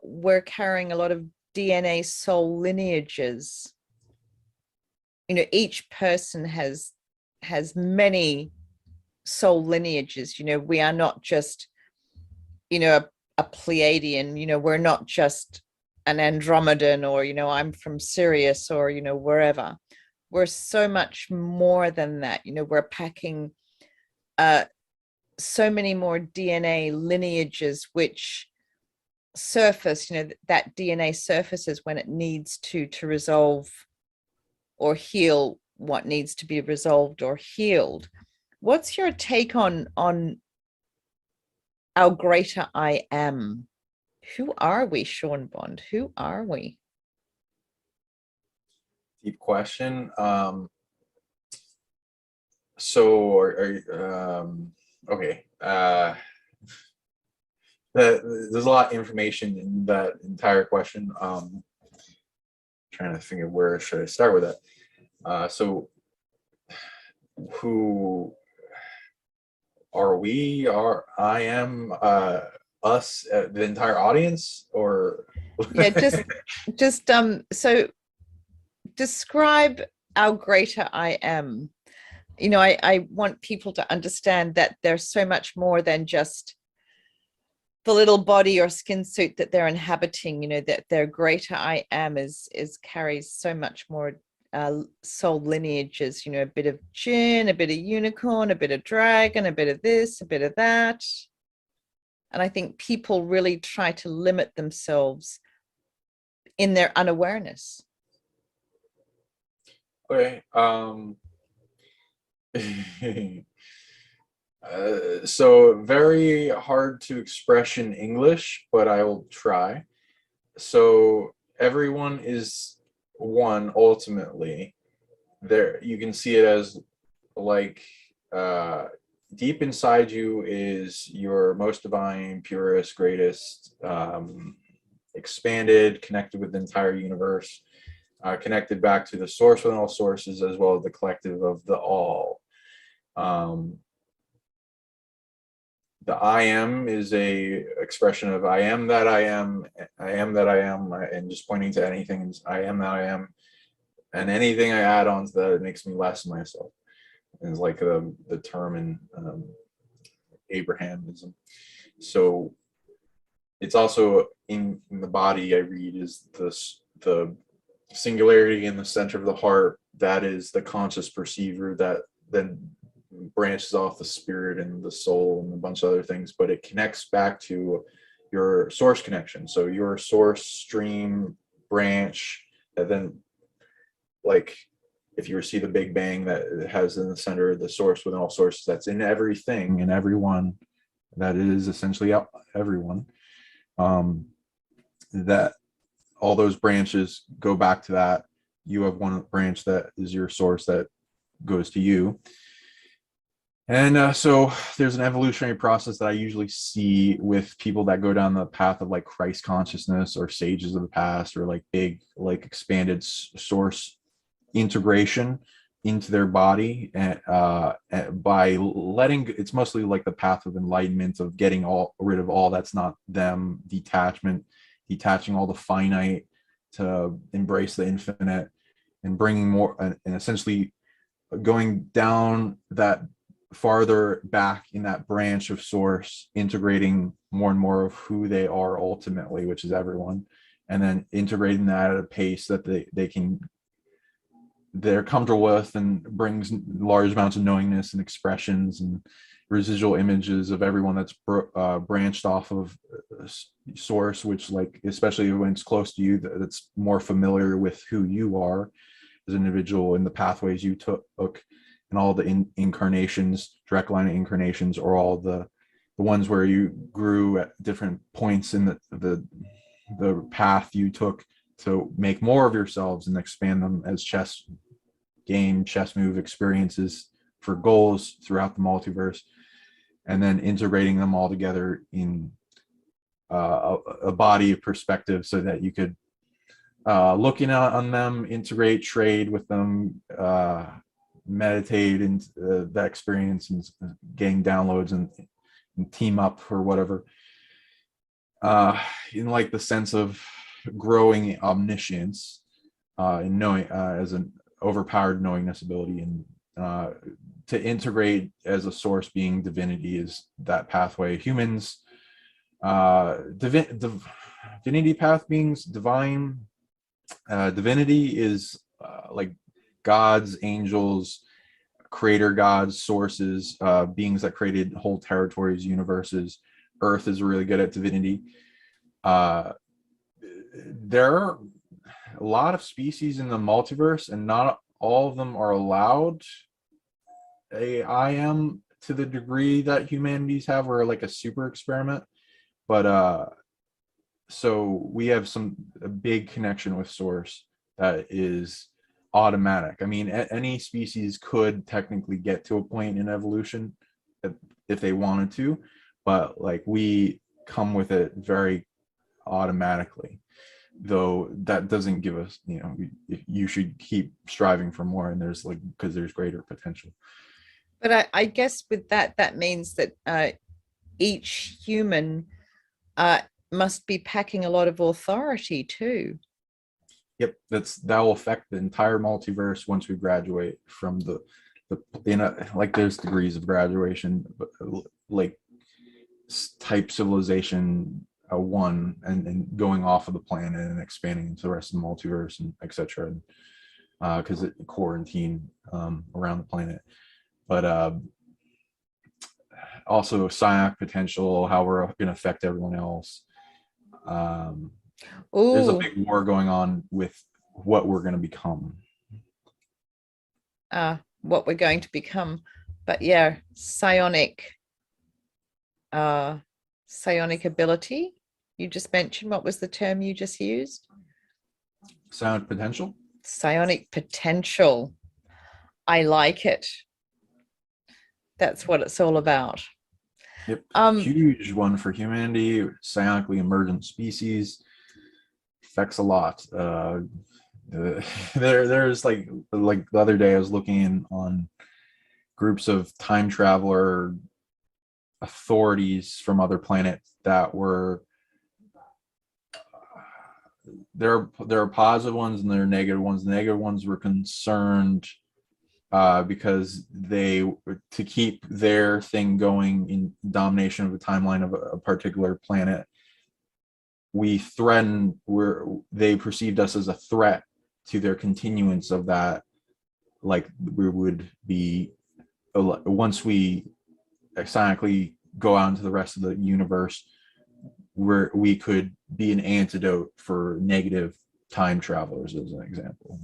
we're carrying a lot of DNA soul lineages. You know, each person has many soul lineages. You know, we are not just, you know, a Pleiadian, you know, we're not just an Andromedan, or, you know, I'm from Sirius, or, you know, wherever. We're so much more than that. You know, we're packing so many more DNA lineages, which surface, you know, that DNA surfaces when it needs to resolve or heal what needs to be resolved or healed. What's your take on our greater I am? Who are we, Shawn Bond? Who are we? Deep question. So okay. There's a lot of information in that entire question. Trying to think of where should I start with that. So who are we? I am, us, the entire audience, or Yeah, just so describe our greater I am. You know, I want people to understand that there's so much more than just the little body or skin suit that they're inhabiting. You know, that their greater I am is carries so much more soul lineages. You know, a bit of Jinn, a bit of unicorn, a bit of dragon, a bit of this, a bit of that. And I think people really try to limit themselves in their unawareness. okay. So very hard to express in English, but I will try. So everyone is one ultimately. There, you can see it as like, deep inside you is your most divine, purest, greatest, expanded, connected with the entire universe, connected back to the source within all sources, as well as the collective of the all. The I am is a expression of I am that I am, I am that I am, and just pointing to anything, I am that I am, and anything I add on to that, it makes me less myself. is like the term in Abrahamism. So it's also in the body. I read is the singularity in the center of the heart. That is the conscious perceiver that then branches off the spirit and the soul and a bunch of other things, but it connects back to your source connection. So your source stream branch, and then like if you see the Big Bang that it has in the center the source within all sources, that's in everything and everyone, that is essentially everyone, that all those branches go back to that. You have one branch that is your source that goes to you. And so there's an evolutionary process that I usually see with people that go down the path of like Christ consciousness or sages of the past, or like big, like expanded source integration into their body, and by letting, it's mostly like the path of enlightenment, of getting rid of all that's not them, detaching all the finite to embrace the infinite, and bringing more, and essentially going down that farther back in that branch of source, integrating more and more of who they are ultimately, which is everyone, and then integrating that at a pace that they're comfortable with, and brings large amounts of knowingness and expressions and residual images of everyone that's branched off of source, which, like, especially when it's close to you, that's more familiar with who you are as an individual and the pathways you took, and all the incarnations, direct line incarnations, or all the ones where you grew at different points in the path you took to make more of yourselves and expand them as chess move experiences for goals throughout the multiverse, and then integrating them all together in a body of perspective, so that you could looking on them, integrate, trade with them, meditate into that experience, and gain downloads, and team up or whatever, in like the sense of growing omniscience, and knowing, as an overpowered knowingness ability, and to integrate as a source being divinity is that pathway. Humans, divinity path beings, divine, divinity is like gods, angels, creator gods, sources, beings that created whole territories, universes. Earth is really good at divinity. There are a lot of species in the multiverse, and not all of them are allowed I am to the degree that humanities have, or like a super experiment. But so we have a big connection with source that is automatic. I mean, any species could technically get to a point in evolution if they wanted to, but like we come with it very automatically, though that doesn't give us, you should keep striving for more, and there's because there's greater potential. But I guess with that means that each human must be packing a lot of authority too. Yep, that will affect the entire multiverse once we graduate from the like there's degrees of graduation, but like type civilization 1, and going off of the planet and expanding into the rest of the multiverse, and etc. Because it quarantine around the planet, but also psionic potential, how we're going to affect everyone else. There's a big war going on with what we're going to become. What we're going to become. But yeah, psionic ability. You just mentioned, what was the term you just used? Psionic potential. Psionic potential. I like it. That's what it's all about. Yep. Huge one for humanity. Psionically emergent species. Affects a lot. There's like the other day I was looking on groups of time traveler authorities from other planets that were there are positive ones and there are negative ones. The negative ones were concerned because to keep their thing going in domination of the timeline of a particular planet, they perceived us as a threat to their continuance of that. Like we would be, once we cyanically go out into the rest of the universe, where we could be an antidote for negative time travelers, as an example.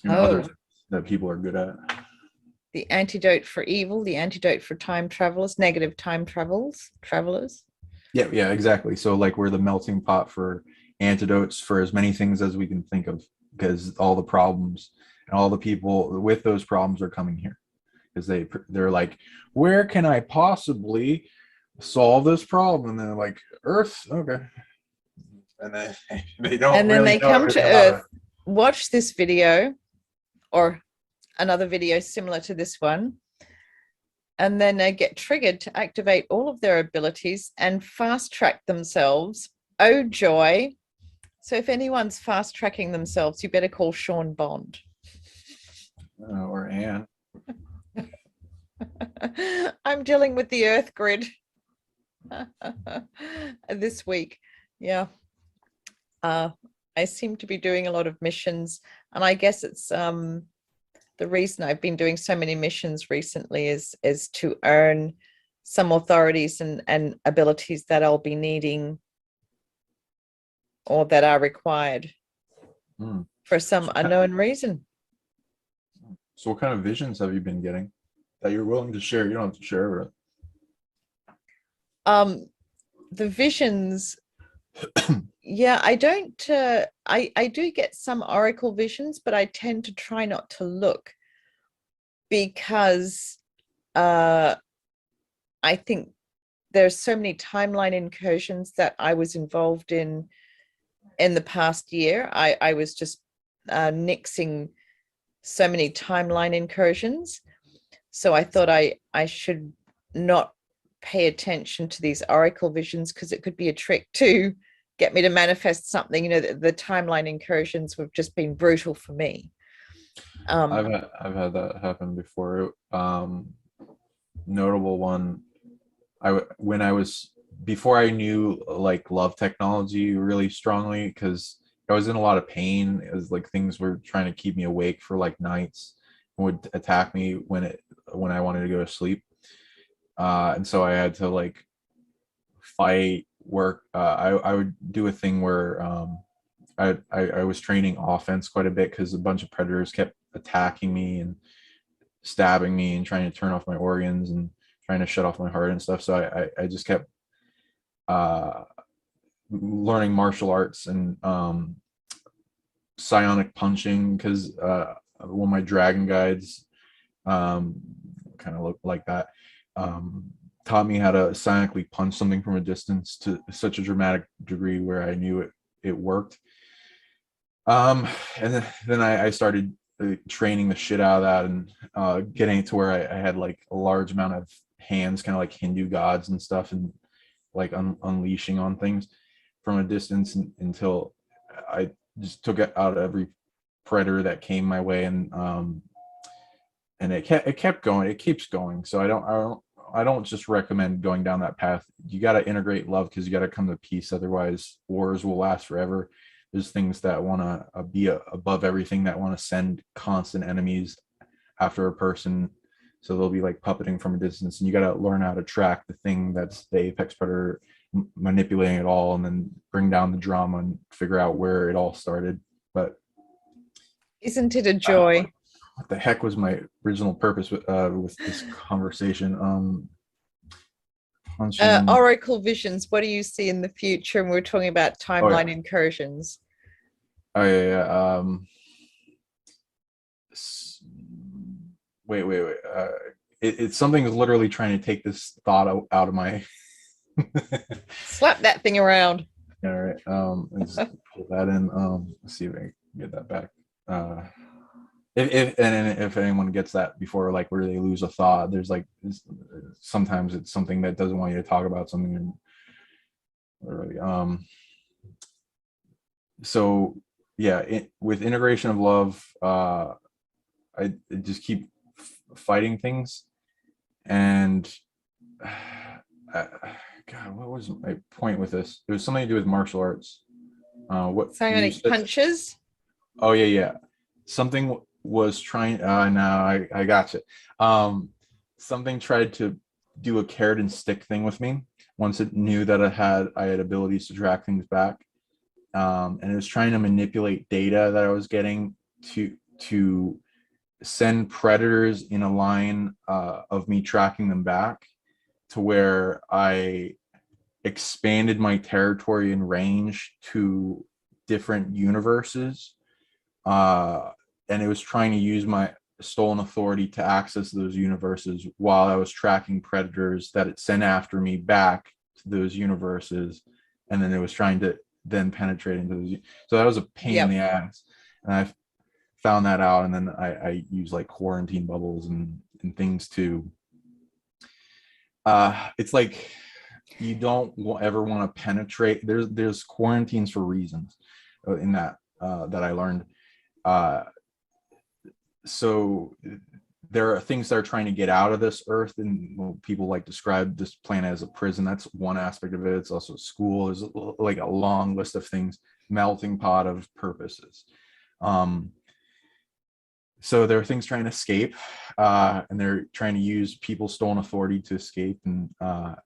Others that people are good at. The antidote for evil, the antidote for time travelers, negative time travelers. Yeah, exactly. So like we're the melting pot for antidotes for as many things as we can think of, because all the problems and all the people with those problems are coming here, because they're like, where can I possibly solve this problem? And they're like, Earth, okay. And then they don't. And then really they come to Earth, watch this video or another video similar to this one, and then they get triggered to activate all of their abilities and fast track themselves. Oh joy. So if anyone's fast tracking themselves, you better call Shawn Bond. Or Anne. I'm dealing with the Earth grid this week. Yeah. I seem to be doing a lot of missions, and I guess it's the reason I've been doing so many missions recently is to earn some authorities and abilities that I'll be needing or that are required for some unknown reason. So what kind of visions have you been getting that you're willing to share? You don't have to share it. The visions, yeah, I don't, I do get some oracle visions, but I tend to try not to look, because I think there's so many timeline incursions that I was involved in the past year. I was just nixing so many timeline incursions. So I thought I should not pay attention to these oracle visions, because it could be a trick to get me to manifest something. You know, the timeline incursions have just been brutal for me. I've had that happen before. Notable one, before I knew like love technology really strongly, because I was in a lot of pain. It was like things were trying to keep me awake for like nights, and would attack me when I wanted to go to sleep. And so I had to like fight, work. I would do a thing where I was training offense quite a bit, because a bunch of predators kept attacking me and stabbing me and trying to turn off my organs and trying to shut off my heart and stuff. So I just kept learning martial arts and psionic punching, because one of my dragon guides kind of looked like that, taught me how to psionically punch something from a distance to such a dramatic degree where I knew it worked. And then I started training the shit out of that, and getting to where I had like a large amount of hands, kind of like Hindu gods and stuff, and like unleashing on things from a distance until I just took out every predator that came my way, and it kept going. It keeps going. So I don't just recommend going down that path. You got to integrate love, because you got to come to peace. Otherwise, wars will last forever. There's things that want to be above everything, that want to send constant enemies after a person. So they'll be like puppeting from a distance, and you got to learn how to track the thing that's the apex predator manipulating it all, and then bring down the drama and figure out where it all started. But isn't it a joy? What the heck was my original purpose with this conversation? Oracle visions. What do you see in the future? And we're talking about timeline incursions. Oh yeah. Wait. It's something is literally trying to take this thought out of my. Slap that thing around. All right. Let's put that in. Let's see if I can get that back. If anyone gets that before, like where they lose a thought, there's like sometimes it's something that doesn't want you to talk about something. So yeah, with integration of love, I just keep fighting things, and God, what was my point with this? It was something to do with martial arts. What Psionic punches? Oh yeah. Something was trying. No, I got you. Something tried to do a carrot and stick thing with me once it knew that I had abilities to track things back, and it was trying to manipulate data that I was getting to send predators in a line of me tracking them back, to where I expanded my territory and range to different universes, and it was trying to use my stolen authority to access those universes while I was tracking predators that it sent after me back to those universes, and then it was trying to then penetrate into those. So that was a pain in the ass, and I found that out, and then I use like quarantine bubbles and things to it's like you don't ever want to penetrate. There's quarantines for reasons in that that I learned. So there are things that are trying to get out of this earth, and people like describe this planet as a prison. That's one aspect of it. It's also school. There's like a long list of things, melting pot of purposes. So there are things trying to escape, and they're trying to use people's stolen authority to escape. And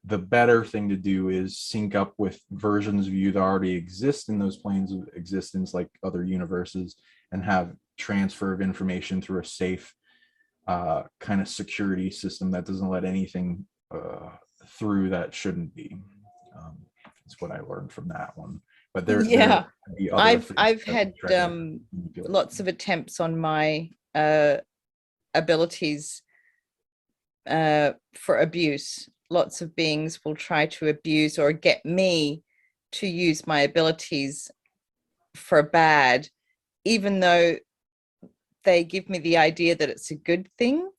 the better thing to do is sync up with versions of you that already exist in those planes of existence, like other universes, and have transfer of information through a safe kind of security system that doesn't let anything through that shouldn't be. That's what I learned from that one. But I've had lots of attempts on my abilities for abuse. Lots of beings will try to abuse or get me to use my abilities for bad, even though they give me the idea that it's a good thing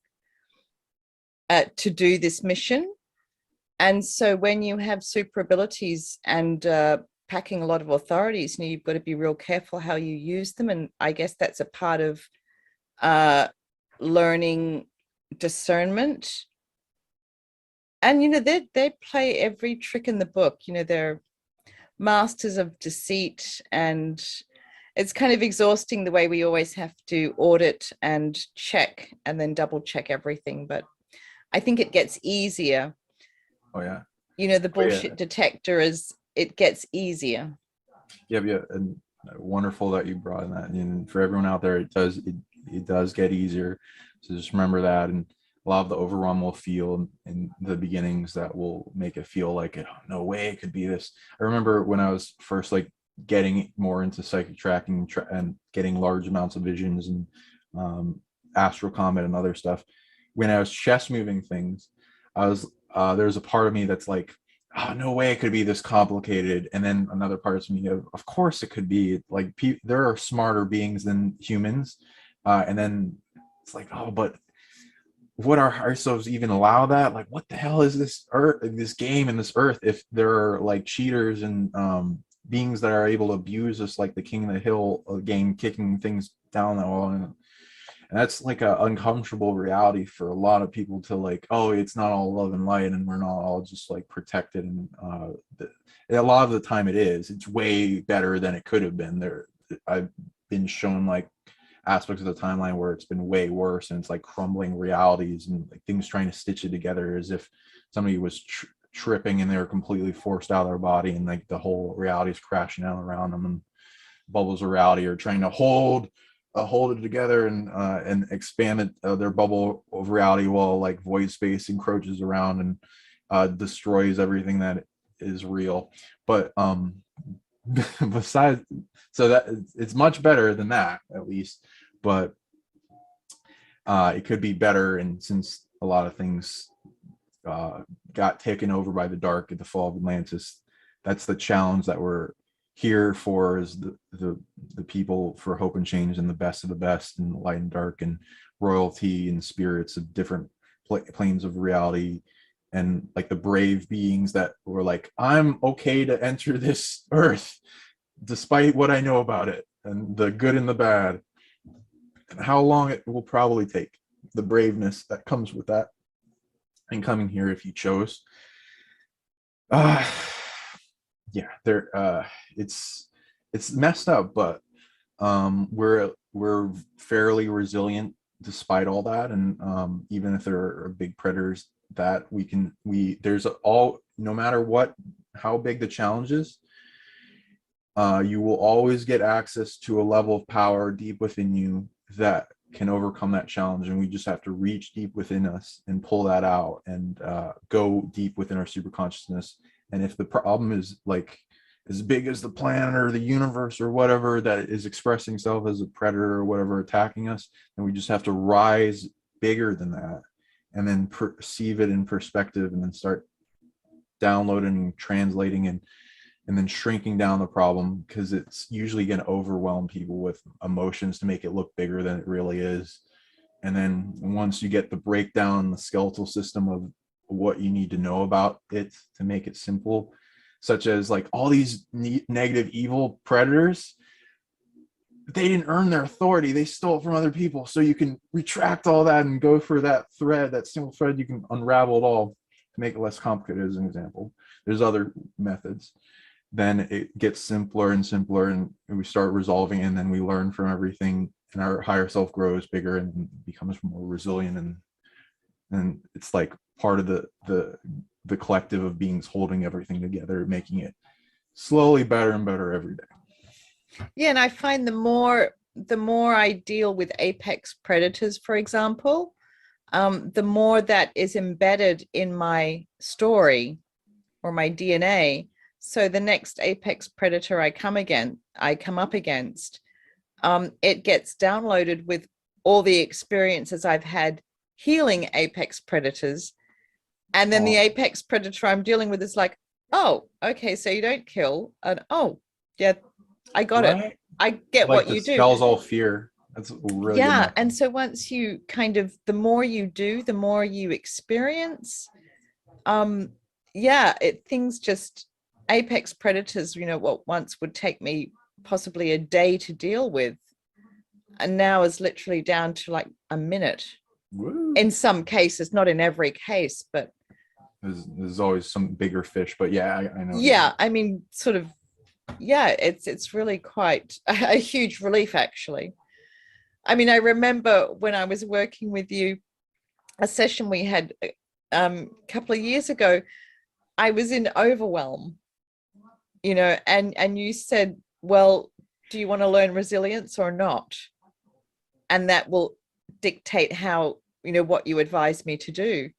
to do this mission. And so when you have super abilities and packing a lot of authorities, you've got to be real careful how you use them. And I guess that's a part of learning discernment. And they play every trick in the book. They're masters of deceit, and it's kind of exhausting the way we always have to audit and check and then double check everything. But I think it gets easier. Oh yeah. The bullshit detector it gets easier. Yeah, and wonderful that you brought in that. And for everyone out there, it does get easier. So just remember that, and a lot of the overwhelm will feel in the beginnings that will make it feel like, oh, no way it could be this. I remember when I was first like getting more into psychic tracking and getting large amounts of visions and astral combat and other stuff. When I was chest moving things, there's a part of me that's like, oh, no way it could be this complicated. And then another part of me, of course it could be. Like there are smarter beings than humans. And then it's like, oh, but would our higher selves even allow that? Like, what the hell is this earth, this game in this earth, if there are like cheaters and beings that are able to abuse us, like the King of the Hill game, kicking things down the wall? And that's like an uncomfortable reality for a lot of people to like, oh, it's not all love and light and we're not all just like protected. And a lot of the time it's way better than it could have been. I've been shown like aspects of the timeline where it's been way worse, and it's like crumbling realities and like things trying to stitch it together as if somebody was tripping and they were completely forced out of their body, and like the whole reality is crashing down around them, and bubbles of reality are trying to hold it together and expand their bubble of reality while like void space encroaches around and destroys everything that is real. But besides, so that it's much better than that, at least, but it could be better. And since a lot of things got taken over by the dark at the fall of Atlantis, that's the challenge that we're here for, is the people for hope and change, and the best of the best, and light and dark, and royalty and spirits of different planes of reality, and like the brave beings that were like, I'm okay to enter this earth despite what I know about it, and the good and the bad. how long it will probably take, the braveness that comes with that, and coming here if you chose. Yeah, it's messed up, but we're fairly resilient despite all that. And even if there are big predators, that there's all, no matter what, how big the challenge is, you will always get access to a level of power deep within you that can overcome that challenge. And we just have to reach deep within us and pull that out, and go deep within our super consciousness. And if the problem is like as big as the planet or the universe or whatever that is expressing itself as a predator or whatever attacking us, then we just have to rise bigger than that, and then perceive it in perspective, and then start downloading and translating, and then shrinking down the problem, because it's usually going to overwhelm people with emotions to make it look bigger than it really is. And then once you get the breakdown, the skeletal system of what you need to know about it to make it simple, such as like all these negative evil predators, they didn't earn their authority, they stole it from other people. So you can retract all that and go for that thread, that single thread. You can unravel it all to make it less complicated, as an example. There's other methods. Then it gets simpler and simpler, and we start resolving, and then we learn from everything, and our higher self grows bigger and becomes more resilient. And it's like part of the collective of beings holding everything together, making it slowly better and better every day. Yeah, and I find the more I deal with apex predators, for example, the more that is embedded in my story or my DNA. So the next apex predator I come up against, it gets downloaded with all the experiences I've had healing apex predators. And then the apex predator I'm dealing with is like, oh, okay, so you don't kill. And oh, yeah, I got it. I get like what you do. Dispels all fear. That's really yeah. And so once you kind of, the more you do, the more you experience. Things just, apex predators, what once would take me possibly a day to deal with, and now is literally down to like a minute. Woo. In some cases, not in every case, but there's always some bigger fish. But yeah, I know. Yeah, I mean, sort of, yeah, it's really quite a huge relief, actually. I mean, I remember when I was working with you, a session we had a couple of years ago, I was in overwhelm, and you said, well, do you want to learn resilience or not? And that will dictate how, what you advise me to do.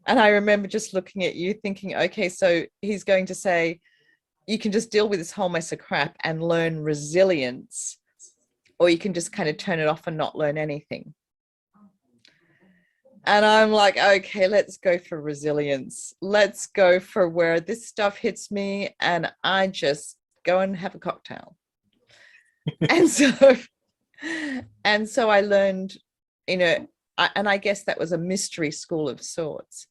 And I remember just looking at you thinking, okay, so he's going to say, you can just deal with this whole mess of crap and learn resilience, or you can just kind of turn it off and not learn anything. And I'm like, okay, let's go for resilience. Let's go for where this stuff hits me and I just go and have a cocktail. and so I learned, and I guess that was a mystery school of sorts,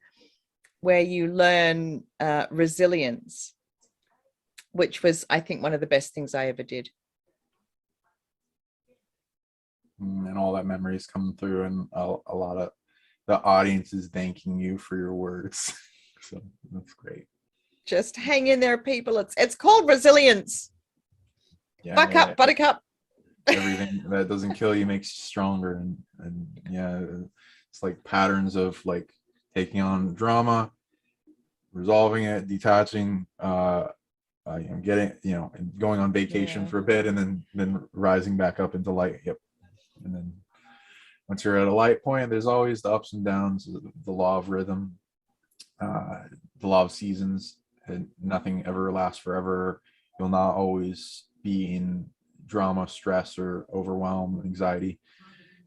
where you learn resilience, which was, I think, one of the best things I ever did. And all that memories come through, and a lot of the audience is thanking you for your words. So that's great. Just hang in there, people. It's called resilience. Yeah, Buck up, buttercup. Everything that doesn't kill you makes you stronger. And yeah, it's like patterns of like taking on drama, resolving it, detaching, getting, and going on vacation for a bit, and then rising back up into light. Yep. And then once you're at a light point, there's always the ups and downs, the law of rhythm, the law of seasons, and nothing ever lasts forever. You'll not always be in drama, stress, or overwhelm, anxiety.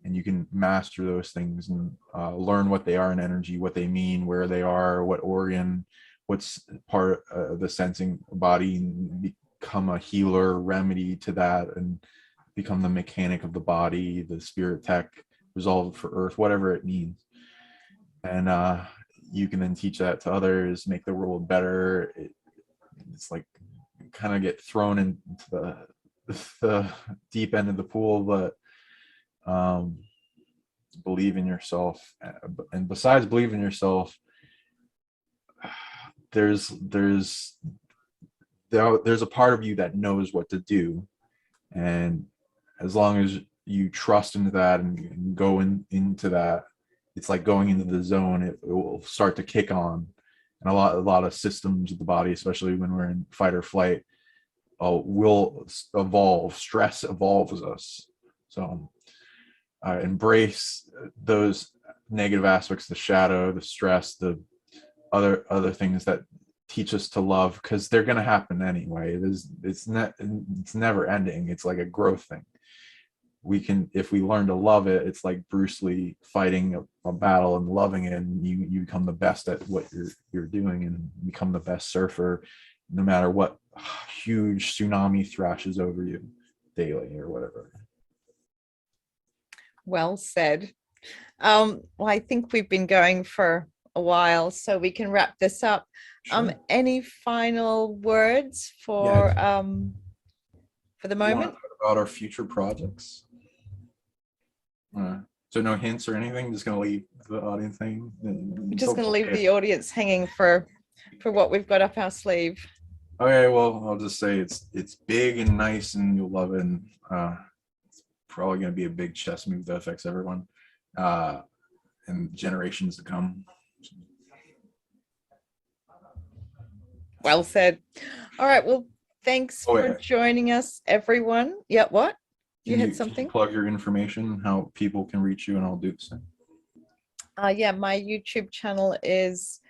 And you can master those things and learn what they are in energy, what they mean, where they are, what organ, what's part of the sensing body, and become a healer, remedy to that, and become the mechanic of the body, the spirit tech, resolve for earth, whatever it means. And you can then teach that to others, make the world better. It's like kind of get thrown into the deep end of the pool, but Believe in yourself, and besides believe in yourself, there's a part of you that knows what to do, and as long as you trust into that and go into that, it's like going into the zone. It will start to kick on, and a lot of systems of the body, especially when we're in fight or flight, will evolve. Stress evolves us. So embrace those negative aspects, the shadow, the stress, the other things that teach us to love, because they're going to happen anyway. It's never ending. It's like a growth thing. We can, if we learn to love it, it's like Bruce Lee fighting a battle and loving it, and you become the best at what you're doing, and become the best surfer, no matter what huge tsunami thrashes over you daily or whatever. Well said. Well, I think we've been going for a while, so we can wrap this up. Sure. Any final words for the moment? Want to talk about our future projects? So no hints or anything. Just gonna leave the audience hanging. We're just gonna leave the audience hanging for what we've got up our sleeve. Okay, well, I'll just say it's big and nice, and you'll love it. And it's probably gonna be a big chess move that affects everyone, and generations to come. Well said. All right. Well, thanks for joining us, everyone. Yeah. What? You had something? Can you plug your information, how people can reach you, and I'll do the same. Yeah, my YouTube channel is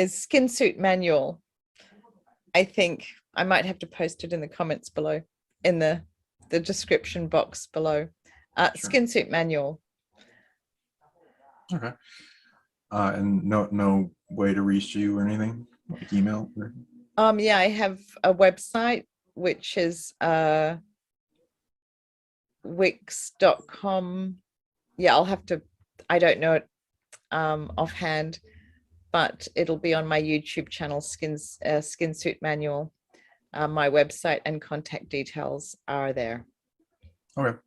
Skin Suit Manual. I think I might have to post it in the comments below, in the description box below. Sure. Skin Suit Manual. Okay. And no way to reach you or anything, like email? Or... Yeah, I have a website, which is wix.com. Yeah, I'll have to, I don't know it offhand, but it'll be on my YouTube channel, Skin Suit Manual. My website and contact details are there. Okay.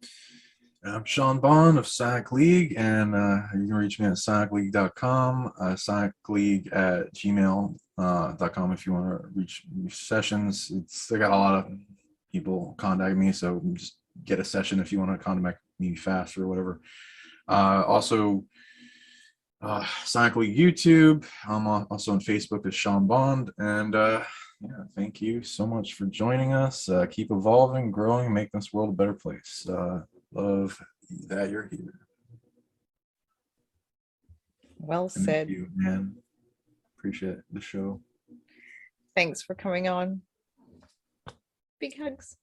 I'm Shawn Bond of Cyanically, and you can reach me at cyanicleague.com, cyanicleague@gmail.com if you want to reach sessions. I got a lot of people contact me, so just get a session if you want to contact me fast or whatever. Also, Cyanically YouTube. I'm also on Facebook as Shawn Bond, and yeah, thank you so much for joining us. Keep evolving, growing, make this world a better place. Love that you're here. Well said. Thank you, man. Appreciate the show. Thanks for coming on. Big hugs.